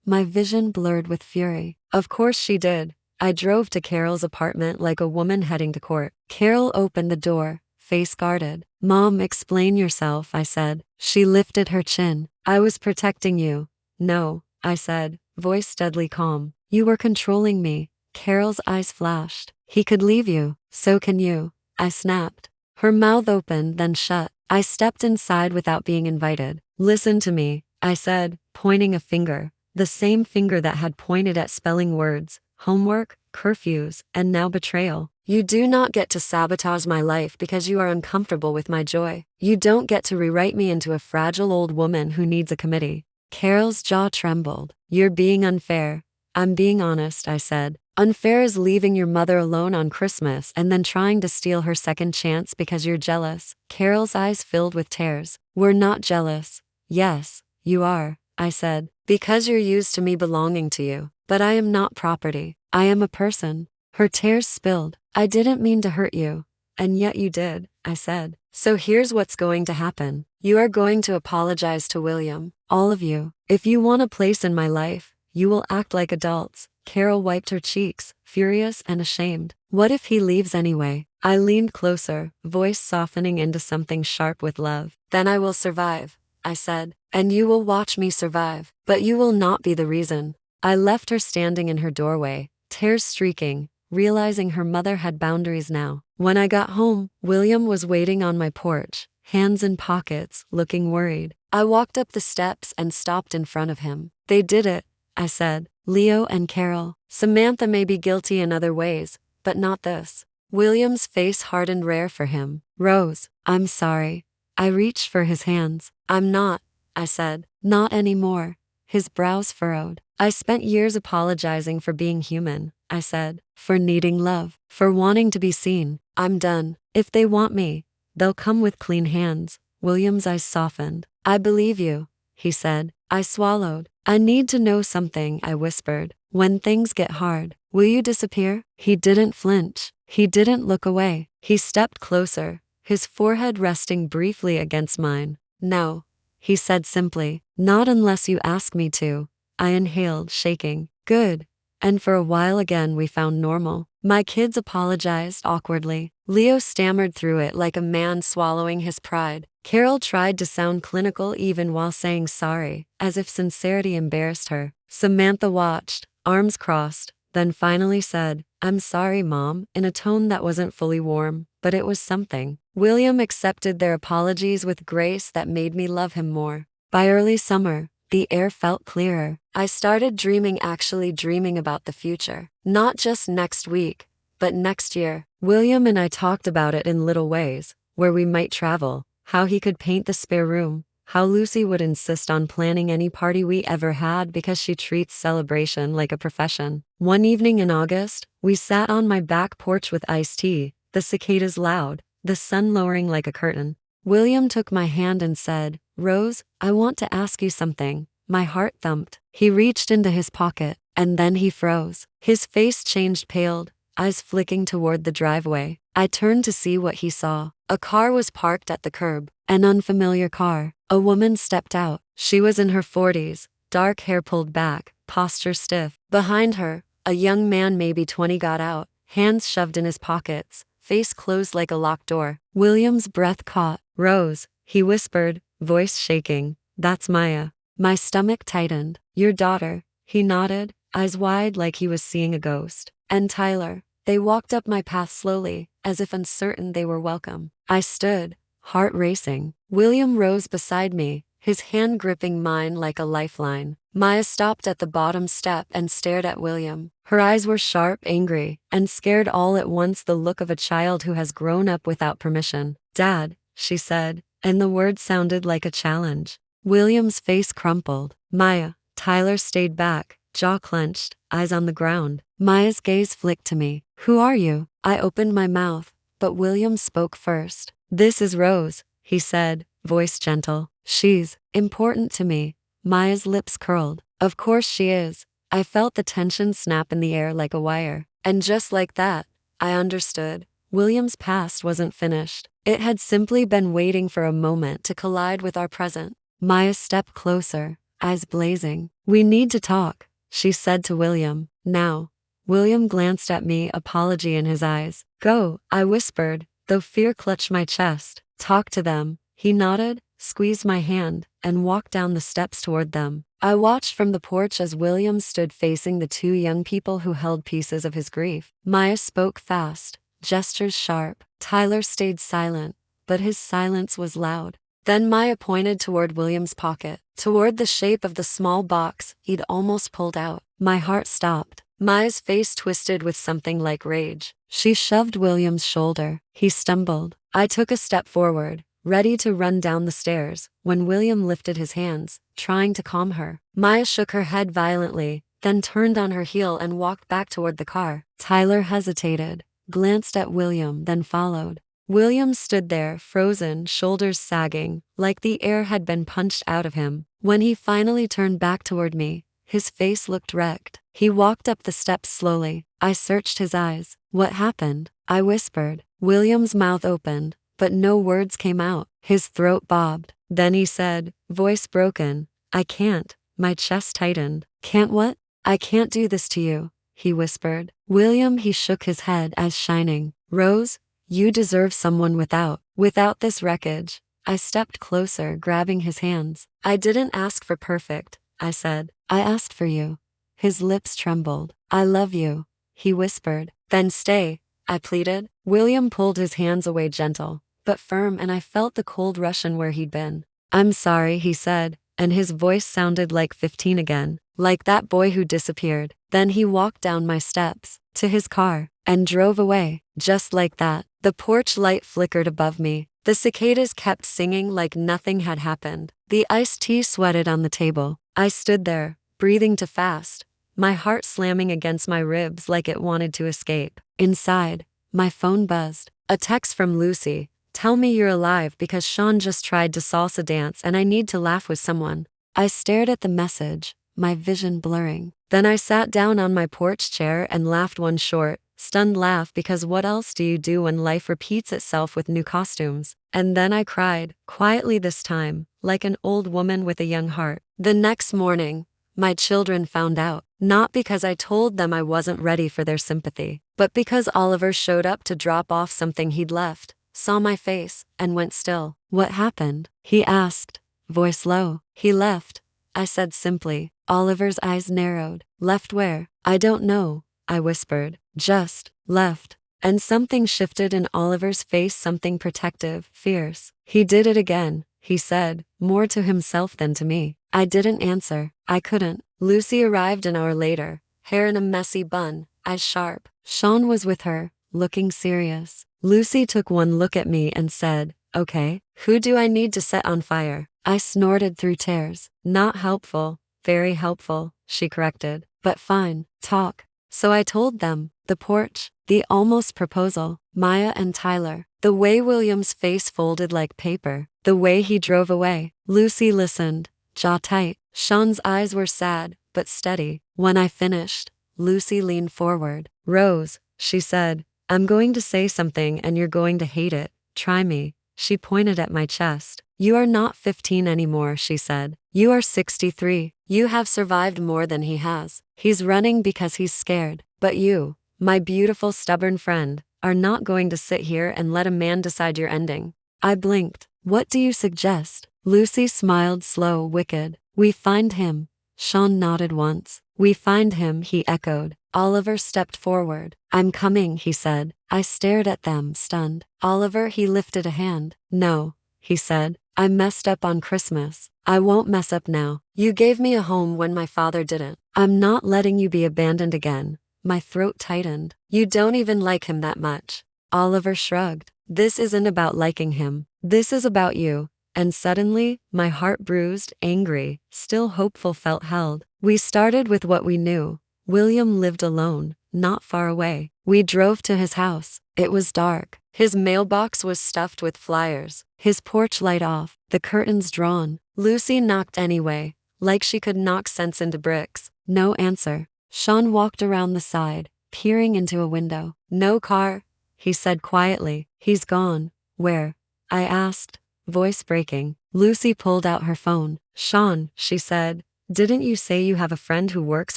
My vision blurred with fury. "Of course she did." I drove to Carol's apartment like a woman heading to court. Carol opened the door, face guarded. "Mom, explain yourself," I said. She lifted her chin. "I was protecting you." "No," I said, voice deadly calm. "You were controlling me." Carol's eyes flashed. "He could leave you. So can you." I snapped. Her mouth opened, then shut. I stepped inside without being invited. "Listen to me," I said, pointing a finger. The same finger that had pointed at spelling words, homework, curfews, and now betrayal. "You do not get to sabotage my life because you are uncomfortable with my joy. You don't get to rewrite me into a fragile old woman who needs a committee." Carol's jaw trembled. "You're being unfair." "I'm being honest," I said. "Unfair is leaving your mother alone on Christmas and then trying to steal her second chance because you're jealous." Carol's eyes filled with tears. "We're not jealous." "Yes, you are," I said, "because you're used to me belonging to you. But I am not property. I am a person." Her tears spilled. "I didn't mean to hurt you." "And yet you did," I said. "So here's what's going to happen. You are going to apologize to William. All of you. If you want a place in my life, you will act like adults." Carol wiped her cheeks, furious and ashamed. "What if he leaves anyway?" I leaned closer, voice softening into something sharp with love. "Then I will survive," I said. "And you will watch me survive. But you will not be the reason." I left her standing in her doorway, tears streaking, realizing her mother had boundaries now. When I got home, William was waiting on my porch, hands in pockets, looking worried. I walked up the steps and stopped in front of him. "They did it," I said. "Leo and Carol. Samantha may be guilty in other ways, but not this." William's face hardened, rare for him. "Rose, I'm sorry." I reached for his hands. "I'm not," I said. "Not anymore." His brows furrowed. "I spent years apologizing for being human," I said. "For needing love. For wanting to be seen. I'm done. If they want me, they'll come with clean hands. William's eyes softened. I believe you, he said. I swallowed. I need to know something, I whispered. When things get hard, will you disappear? He didn't flinch. He didn't look away. He stepped closer, his forehead resting briefly against mine. No, he said simply. Not unless you ask me to. I inhaled, shaking. Good. And for a while again we found normal. My kids apologized awkwardly. Leo stammered through it like a man swallowing his pride. Carol tried to sound clinical even while saying sorry, as if sincerity embarrassed her. Samantha watched, arms crossed, then finally said, I'm sorry, Mom, in a tone that wasn't fully warm, but it was something. William accepted their apologies with grace that made me love him more. By early summer, the air felt clearer. I started actually dreaming about the future. Not just next week, but next year. William and I talked about it in little ways, where we might travel, how he could paint the spare room, how Lucy would insist on planning any party we ever had because she treats celebration like a profession. One evening in August, we sat on my back porch with iced tea, the cicadas loud, the sun lowering like a curtain. William took my hand and said, Rose, I want to ask you something. My heart thumped. He reached into his pocket, and then he froze. His face changed paled, eyes flicking toward the driveway. I turned to see what he saw. A car was parked at the curb. An unfamiliar car. A woman stepped out. She was in her 40s, dark hair pulled back, posture stiff. Behind her, a young man maybe 20 got out, hands shoved in his pockets, face closed like a locked door. William's breath caught. Rose, he whispered, voice shaking. That's Maya. My stomach tightened. Your daughter. He nodded, eyes wide like he was seeing a ghost. And Tyler. They walked up my path slowly, as if uncertain they were welcome. I stood, heart racing. William rose beside me, his hand gripping mine like a lifeline. Maya stopped at the bottom step and stared at William. Her eyes were sharp, angry, and scared all at once, the look of a child who has grown up without permission. Dad, she said, and the word sounded like a challenge. William's face crumpled. Maya. Tyler stayed back, jaw clenched, eyes on the ground. Maya's gaze flicked to me. Who are you? I opened my mouth, but William spoke first. This is Rose, he said, voice gentle. She's important to me. Maya's lips curled. Of course she is. I felt the tension snap in the air like a wire. And just like that, I understood. William's past wasn't finished. It had simply been waiting for a moment to collide with our present. Maya stepped closer, eyes blazing. We need to talk, she said to William. Now. William glanced at me, apology in his eyes. Go, I whispered, though fear clutched my chest. Talk to them. He nodded, squeezed my hand, and walked down the steps toward them. I watched from the porch as William stood facing the two young people who held pieces of his grief. Maya spoke fast, gestures sharp. Tyler stayed silent, but his silence was loud. Then Maya pointed toward William's pocket, toward the shape of the small box he'd almost pulled out. My heart stopped. Maya's face twisted with something like rage. She shoved William's shoulder. He stumbled. I took a step forward, ready to run down the stairs, when William lifted his hands, trying to calm her. Maya shook her head violently, then turned on her heel and walked back toward the car. Tyler hesitated, glanced at William, then followed. William stood there, frozen, shoulders sagging, like the air had been punched out of him. When he finally turned back toward me, his face looked wrecked. He walked up the steps slowly. I searched his eyes. What happened? I whispered. William's mouth opened, but no words came out. His throat bobbed. Then he said, voice broken, I can't. My chest tightened. Can't what? I can't do this to you, he whispered. William, he shook his head, eyes shining. Rose, you deserve someone without this wreckage. I stepped closer, grabbing his hands. I didn't ask for perfect, I said. I asked for you. His lips trembled. I love you, he whispered. Then stay, I pleaded. William pulled his hands away, gentle, but firm, and I felt the cold Russian where he'd been. I'm sorry, he said, and his voice sounded like 15 again, like that boy who disappeared. Then he walked down my steps, to his car, and drove away, just like that. The porch light flickered above me. The cicadas kept singing like nothing had happened. The iced tea sweated on the table. I stood there, breathing too fast, my heart slamming against my ribs like it wanted to escape. Inside, my phone buzzed. A text from Lucy, Tell me you're alive because Sean just tried to salsa dance and I need to laugh with someone. I stared at the message, my vision blurring. Then I sat down on my porch chair and laughed one short, stunned laugh because what else do you do when life repeats itself with new costumes? And then I cried, quietly this time, like an old woman with a young heart. The next morning, my children found out, not because I told them I wasn't ready for their sympathy, but because Oliver showed up to drop off something he'd left, saw my face, and went still. What happened? He asked, voice low. He left, I said simply. Oliver's eyes narrowed. Left where? I don't know, I whispered. Just left. And something shifted in Oliver's face, something protective, fierce. He did it again, he said, more to himself than to me. I didn't answer. I couldn't. Lucy arrived an hour later, hair in a messy bun, eyes sharp. Sean was with her, looking serious. Lucy took one look at me and said, okay, who do I need to set on fire? I snorted through tears. Not helpful, very helpful, she corrected. But fine, talk. So I told them, the porch, the almost proposal, Maya and Tyler, the way William's face folded like paper, the way he drove away. Lucy listened, jaw tight. Sean's eyes were sad, but steady. When I finished, Lucy leaned forward. Rose, she said, I'm going to say something and you're going to hate it. Try me. She pointed at my chest. You are not 15 anymore, she said. You are 63. You have survived more than he has. He's running because he's scared. But you, my beautiful stubborn friend, are not going to sit here and let a man decide your ending. I blinked. What do you suggest? Lucy smiled slow, wicked. We find him. Sean nodded once. We find him, he echoed. Oliver stepped forward. I'm coming, he said. I stared at them, stunned. Oliver, he lifted a hand. No, he said. I messed up on Christmas. I won't mess up now. You gave me a home when my father didn't. I'm not letting you be abandoned again. My throat tightened. You don't even like him that much. Oliver shrugged. This isn't about liking him. This is about you. And suddenly, my heart bruised, angry, still hopeful felt held. We started with what we knew. William lived alone, not far away. We drove to his house. It was dark. His mailbox was stuffed with flyers. His porch light off, the curtains drawn. Lucy knocked anyway, like she could knock sense into bricks. No answer. Sean walked around the side, peering into a window. No car, he said quietly. He's gone. Where? I asked, voice breaking. Lucy pulled out her phone. Sean, she said, didn't you say you have a friend who works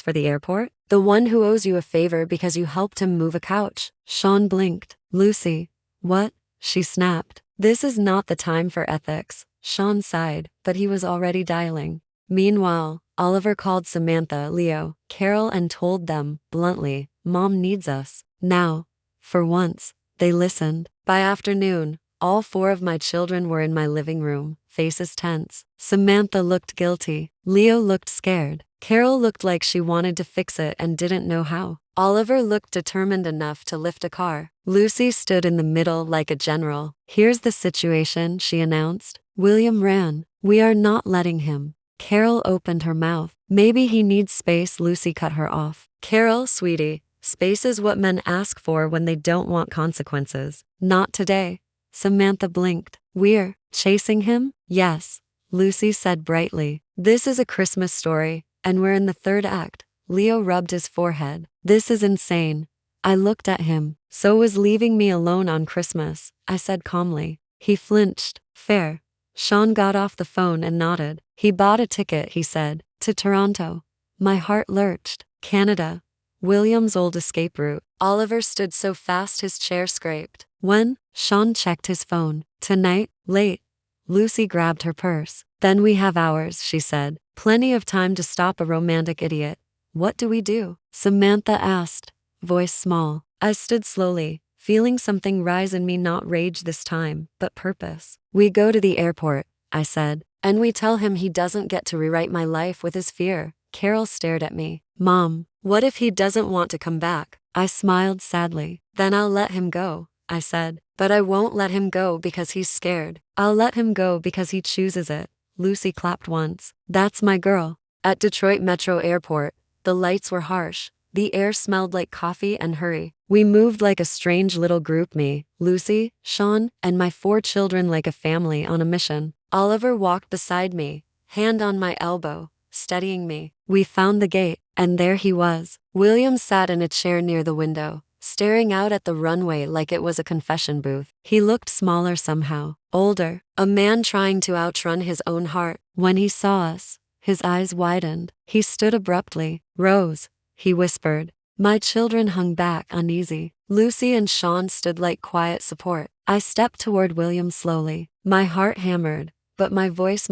for the airport? The one who owes you a favor because you helped him move a couch. Sean blinked. Lucy. What? She snapped. This is not the time for ethics. Sean sighed, but he was already dialing. Meanwhile, Oliver called Samantha, Leo, Carol and told them, bluntly, Mom needs us. Now. For once, they listened. By afternoon, all 4 of my children were in my living room, faces tense. Samantha looked guilty. Leo looked scared. Carol looked like she wanted to fix it and didn't know how. Oliver looked determined enough to lift a car. Lucy stood in the middle like a general. Here's the situation, she announced. William ran. We are not letting him. Carol opened her mouth. Maybe he needs space, Lucy cut her off. Carol, sweetie, space is what men ask for when they don't want consequences. Not today. Samantha blinked. We're chasing him? Yes, Lucy said brightly. This is a Christmas story, and we're in the 3rd act. Leo rubbed his forehead. This is insane. I looked at him. So was leaving me alone on Christmas, I said calmly. He flinched. Fair. Sean got off the phone and nodded. He bought a ticket, he said, to Toronto. My heart lurched. Canada. William's old escape route. Oliver stood so fast his chair scraped. When? Sean checked his phone. Tonight, late. Lucy grabbed her purse. Then we have hours, she said. Plenty of time to stop a romantic idiot. What do we do? Samantha asked, voice small. I stood slowly, feeling something rise in me, not rage this time, but purpose. We go to the airport, I said, and we tell him he doesn't get to rewrite my life with his fear. Carol stared at me. Mom, what if he doesn't want to come back? I smiled sadly. Then I'll let him go, I said. But I won't let him go because he's scared. I'll let him go because he chooses it. Lucy clapped once. That's my girl. At Detroit Metro Airport, the lights were harsh. The air smelled like coffee and hurry. We moved like a strange little group, me, Lucy, Sean, and my 4 children, like a family on a mission. Oliver walked beside me, hand on my elbow, steadying me. We found the gate, and there he was. William sat in a chair near the window, staring out at the runway like it was a confession booth. He looked smaller somehow, older, a man trying to outrun his own heart. When he saw us, his eyes widened. He stood abruptly. "Rose," he whispered. My children hung back, uneasy. Lucy and Sean stood like quiet support. I stepped toward William slowly. My heart hammered, but my voice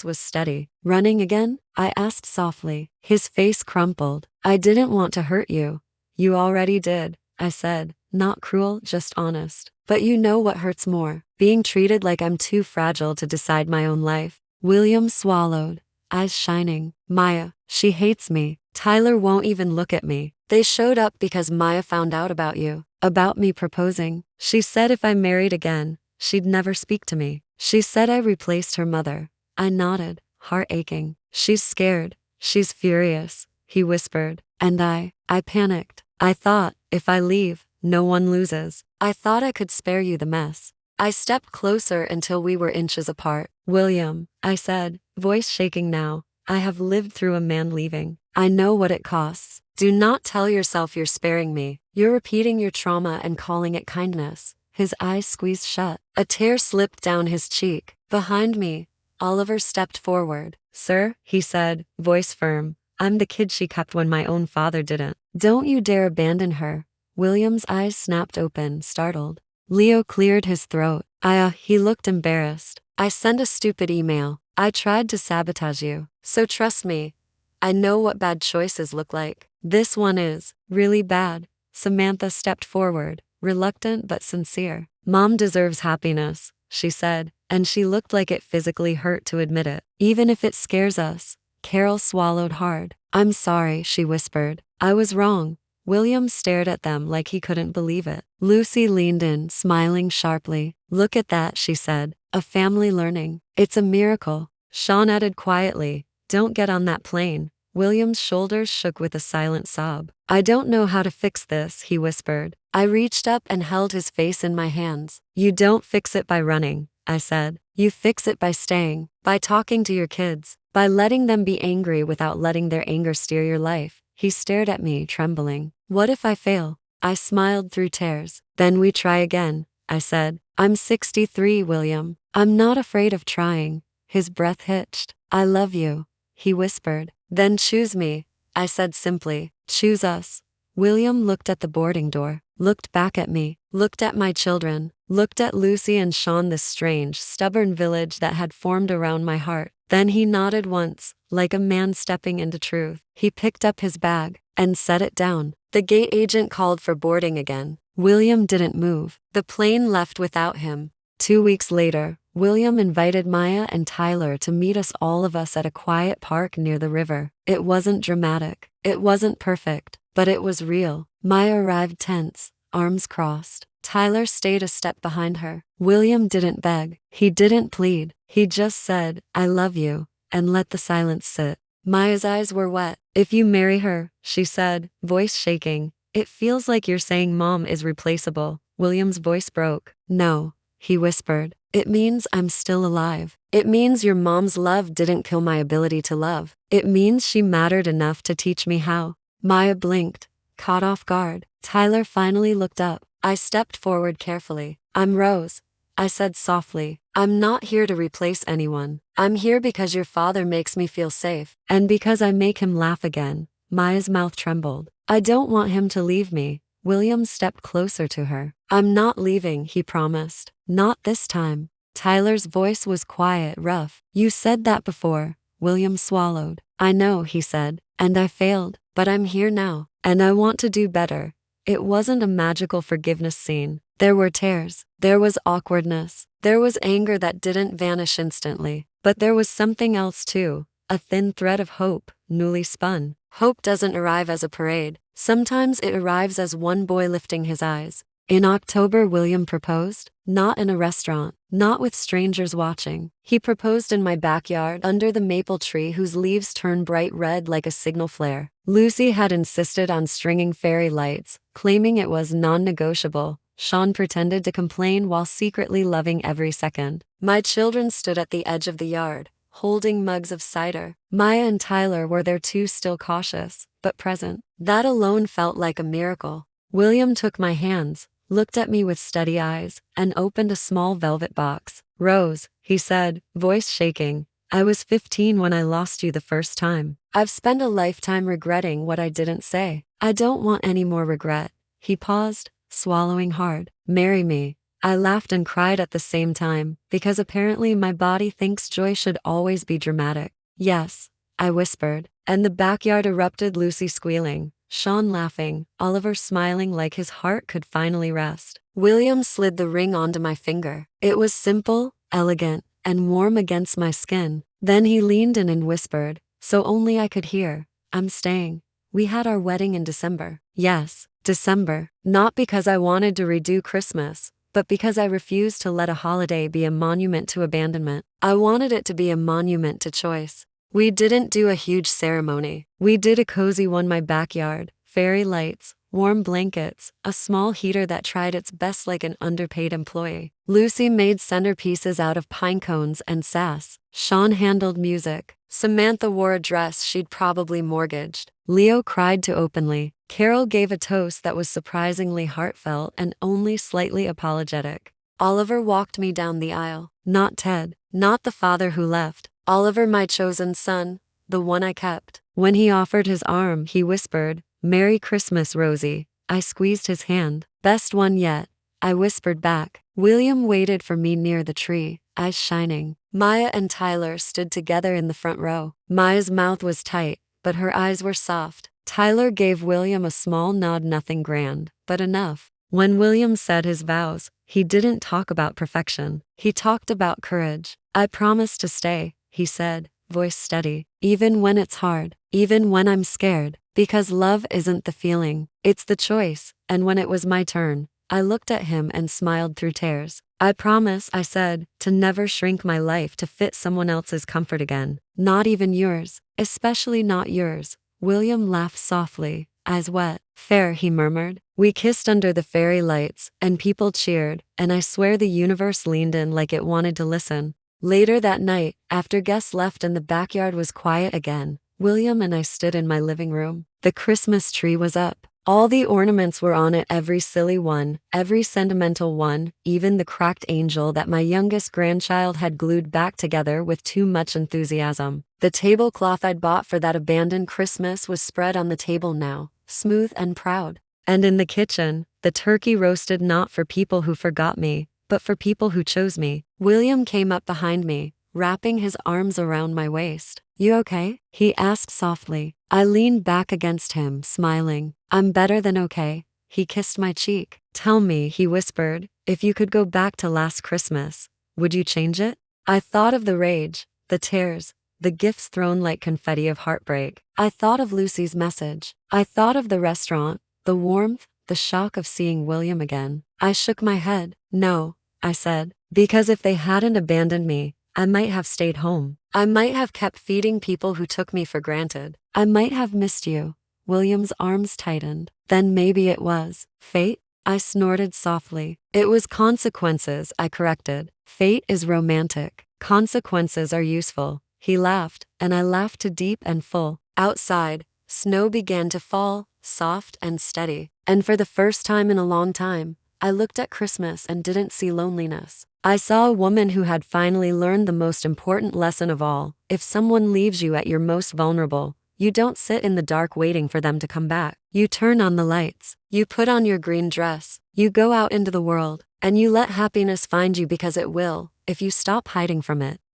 was steady. "Running again?" I asked softly. His face crumpled. "I didn't want to hurt you." "You already did," I said, not cruel, just honest. "But you know what hurts more? Being treated like I'm too fragile to decide my own life." William swallowed, eyes shining. "Maya, she hates me. Tyler won't even look at me. They showed up because Maya found out about you, about me proposing. She said if I married again, she'd never speak to me. She said I replaced her mother." I nodded, heart aching. "She's scared. She's furious," he whispered. And I panicked. I thought, if I leave, no one loses. I thought I could spare you the mess. I stepped closer until we were inches apart. "William," I said, voice shaking now, "I have lived through a man leaving. I know what it costs. Do not tell yourself you're sparing me. You're repeating your trauma and calling it kindness." His eyes squeezed shut. A tear slipped down his cheek. Behind me, Oliver stepped forward. "Sir," he said, voice firm, "I'm the kid she kept when my own father didn't. Don't you dare abandon her." William's eyes snapped open, startled. Leo cleared his throat. He looked embarrassed. "I sent a stupid email. I tried to sabotage you. So trust me. I know what bad choices look like. This one is really bad." Samantha stepped forward, reluctant but sincere. "Mom deserves happiness," she said, and she looked like it physically hurt to admit it. "Even if it scares us." Carol swallowed hard. "I'm sorry," she whispered. "I was wrong." William stared at them like he couldn't believe it. Lucy leaned in, smiling sharply. "Look at that," she said. "A family learning. It's a miracle." Sean added quietly, "Don't get on that plane." William's shoulders shook with a silent sob. "I don't know how to fix this," he whispered. I reached up and held his face in my hands. "You don't fix it by running," I said. "You fix it by staying, by talking to your kids, by letting them be angry without letting their anger steer your life." He stared at me, trembling. "What if I fail?" I smiled through tears. "Then we try again," I said. "I'm 63, William. I'm not afraid of trying." His breath hitched. "I love you," he whispered. "Then choose me," I said simply. "Choose us." William looked at the boarding door, looked back at me, looked at my children, looked at Lucy and Sean, this strange, stubborn village that had formed around my heart. Then he nodded once, like a man stepping into truth. He picked up his bag and set it down. The gate agent called for boarding again. William didn't move. The plane left without him. 2 weeks later, William invited Maya and Tyler to meet all of us at a quiet park near the river. It wasn't dramatic. It wasn't perfect, but it was real. Maya arrived tense, arms crossed. Tyler stayed a step behind her. William didn't beg. He didn't plead. He just said, "I love you," and let the silence sit. Maya's eyes were wet. "If you marry her," she said, voice shaking, "it feels like you're saying Mom is replaceable." William's voice broke. "No," he whispered. "It means I'm still alive. It means your mom's love didn't kill my ability to love. It means she mattered enough to teach me how." Maya blinked, caught off guard. Tyler finally looked up. I stepped forward carefully. "I'm Rose," I said softly. "I'm not here to replace anyone. I'm here because your father makes me feel safe. And because I make him laugh again." Maya's mouth trembled. "I don't want him to leave me." William stepped closer to her. "I'm not leaving," he promised. "Not this time." Tyler's voice was quiet, rough. "You said that before." William swallowed. "I know," he said, "and I failed. But I'm here now, and I want to do better." It wasn't a magical forgiveness scene. There were tears. There was awkwardness. There was anger that didn't vanish instantly. But there was something else too. A thin thread of hope, newly spun. Hope doesn't arrive as a parade. Sometimes it arrives as one boy lifting his eyes. In October, William proposed. Not in a restaurant. Not with strangers watching. He proposed in my backyard, under the maple tree whose leaves turned bright red like a signal flare. Lucy had insisted on stringing fairy lights, claiming it was non-negotiable. Sean pretended to complain while secretly loving every second. My children stood at the edge of the yard, holding mugs of cider. Maya and Tyler were there too, still cautious, but present. That alone felt like a miracle. William took my hands, looked at me with steady eyes, and opened a small velvet box. "Rose," he said, voice shaking, "I was 15 when I lost you the first time. I've spent a lifetime regretting what I didn't say. I don't want any more regret." He paused, swallowing hard. "Marry me." I laughed and cried at the same time, because apparently my body thinks joy should always be dramatic. "Yes," I whispered, and the backyard erupted, Lucy squealing, Sean laughing, Oliver smiling like his heart could finally rest. William slid the ring onto my finger. It was simple, elegant, and warm against my skin. Then he leaned in and whispered, so only I could hear, "I'm staying." We had our wedding in December. Yes, December. Not because I wanted to redo Christmas, but because I refused to let a holiday be a monument to abandonment. I wanted it to be a monument to choice. We didn't do a huge ceremony. We did a cozy one, my backyard, fairy lights, warm blankets, a small heater that tried its best like an underpaid employee. Lucy made centerpieces out of pine cones and sass. Sean handled music. Samantha wore a dress she'd probably mortgaged. Leo cried too openly. Carol gave a toast that was surprisingly heartfelt and only slightly apologetic. Oliver walked me down the aisle. Not Ted, not the father who left. Oliver, my chosen son, the one I kept. When he offered his arm, he whispered, "Merry Christmas, Rosie." I squeezed his hand. "Best one yet," I whispered back. William waited for me near the tree, eyes shining. Maya and Tyler stood together in the front row. Maya's mouth was tight, but her eyes were soft. Tyler gave William a small nod, nothing grand, but enough. When William said his vows, he didn't talk about perfection. He talked about courage. "I promise to stay," he said, voice steady, "even when it's hard, even when I'm scared, because love isn't the feeling, it's the choice." And when it was my turn, I looked at him and smiled through tears. "I promise," I said, "to never shrink my life to fit someone else's comfort again. Not even yours, especially not yours." William laughed softly, eyes wet. "Fair," he murmured. We kissed under the fairy lights, and people cheered, and I swear the universe leaned in like it wanted to listen. Later that night, after guests left and the backyard was quiet again, William and I stood in my living room. The Christmas tree was up. All the ornaments were on it, every silly one, every sentimental one, even the cracked angel that my youngest grandchild had glued back together with too much enthusiasm. The tablecloth I'd bought for that abandoned Christmas was spread on the table now, smooth and proud. And in the kitchen, the turkey roasted, not for people who forgot me, but for people who chose me. William came up behind me, wrapping his arms around my waist. "You okay?" he asked softly. I leaned back against him, smiling. "I'm better than okay." He kissed my cheek. "Tell me," he whispered, "if you could go back to last Christmas, would you change it?" I thought of the rage, the tears, the gifts thrown like confetti of heartbreak. I thought of Lucy's message. I thought of the restaurant, the warmth, the shock of seeing William again. I shook my head. "No," I said, "because if they hadn't abandoned me, I might have stayed home. I might have kept feeding people who took me for granted. I might have missed you." William's arms tightened. "Then maybe it was fate?" I snorted softly. "It was consequences," I corrected. "Fate is romantic. Consequences are useful." He laughed, and I laughed too deep and full. Outside, snow began to fall, soft and steady. And for the first time in a long time, I looked at Christmas and didn't see loneliness. I saw a woman who had finally learned the most important lesson of all. If someone leaves you at your most vulnerable, you don't sit in the dark waiting for them to come back. You turn on the lights. You put on your green dress. You go out into the world, and you let happiness find you, because it will, if you stop hiding from it.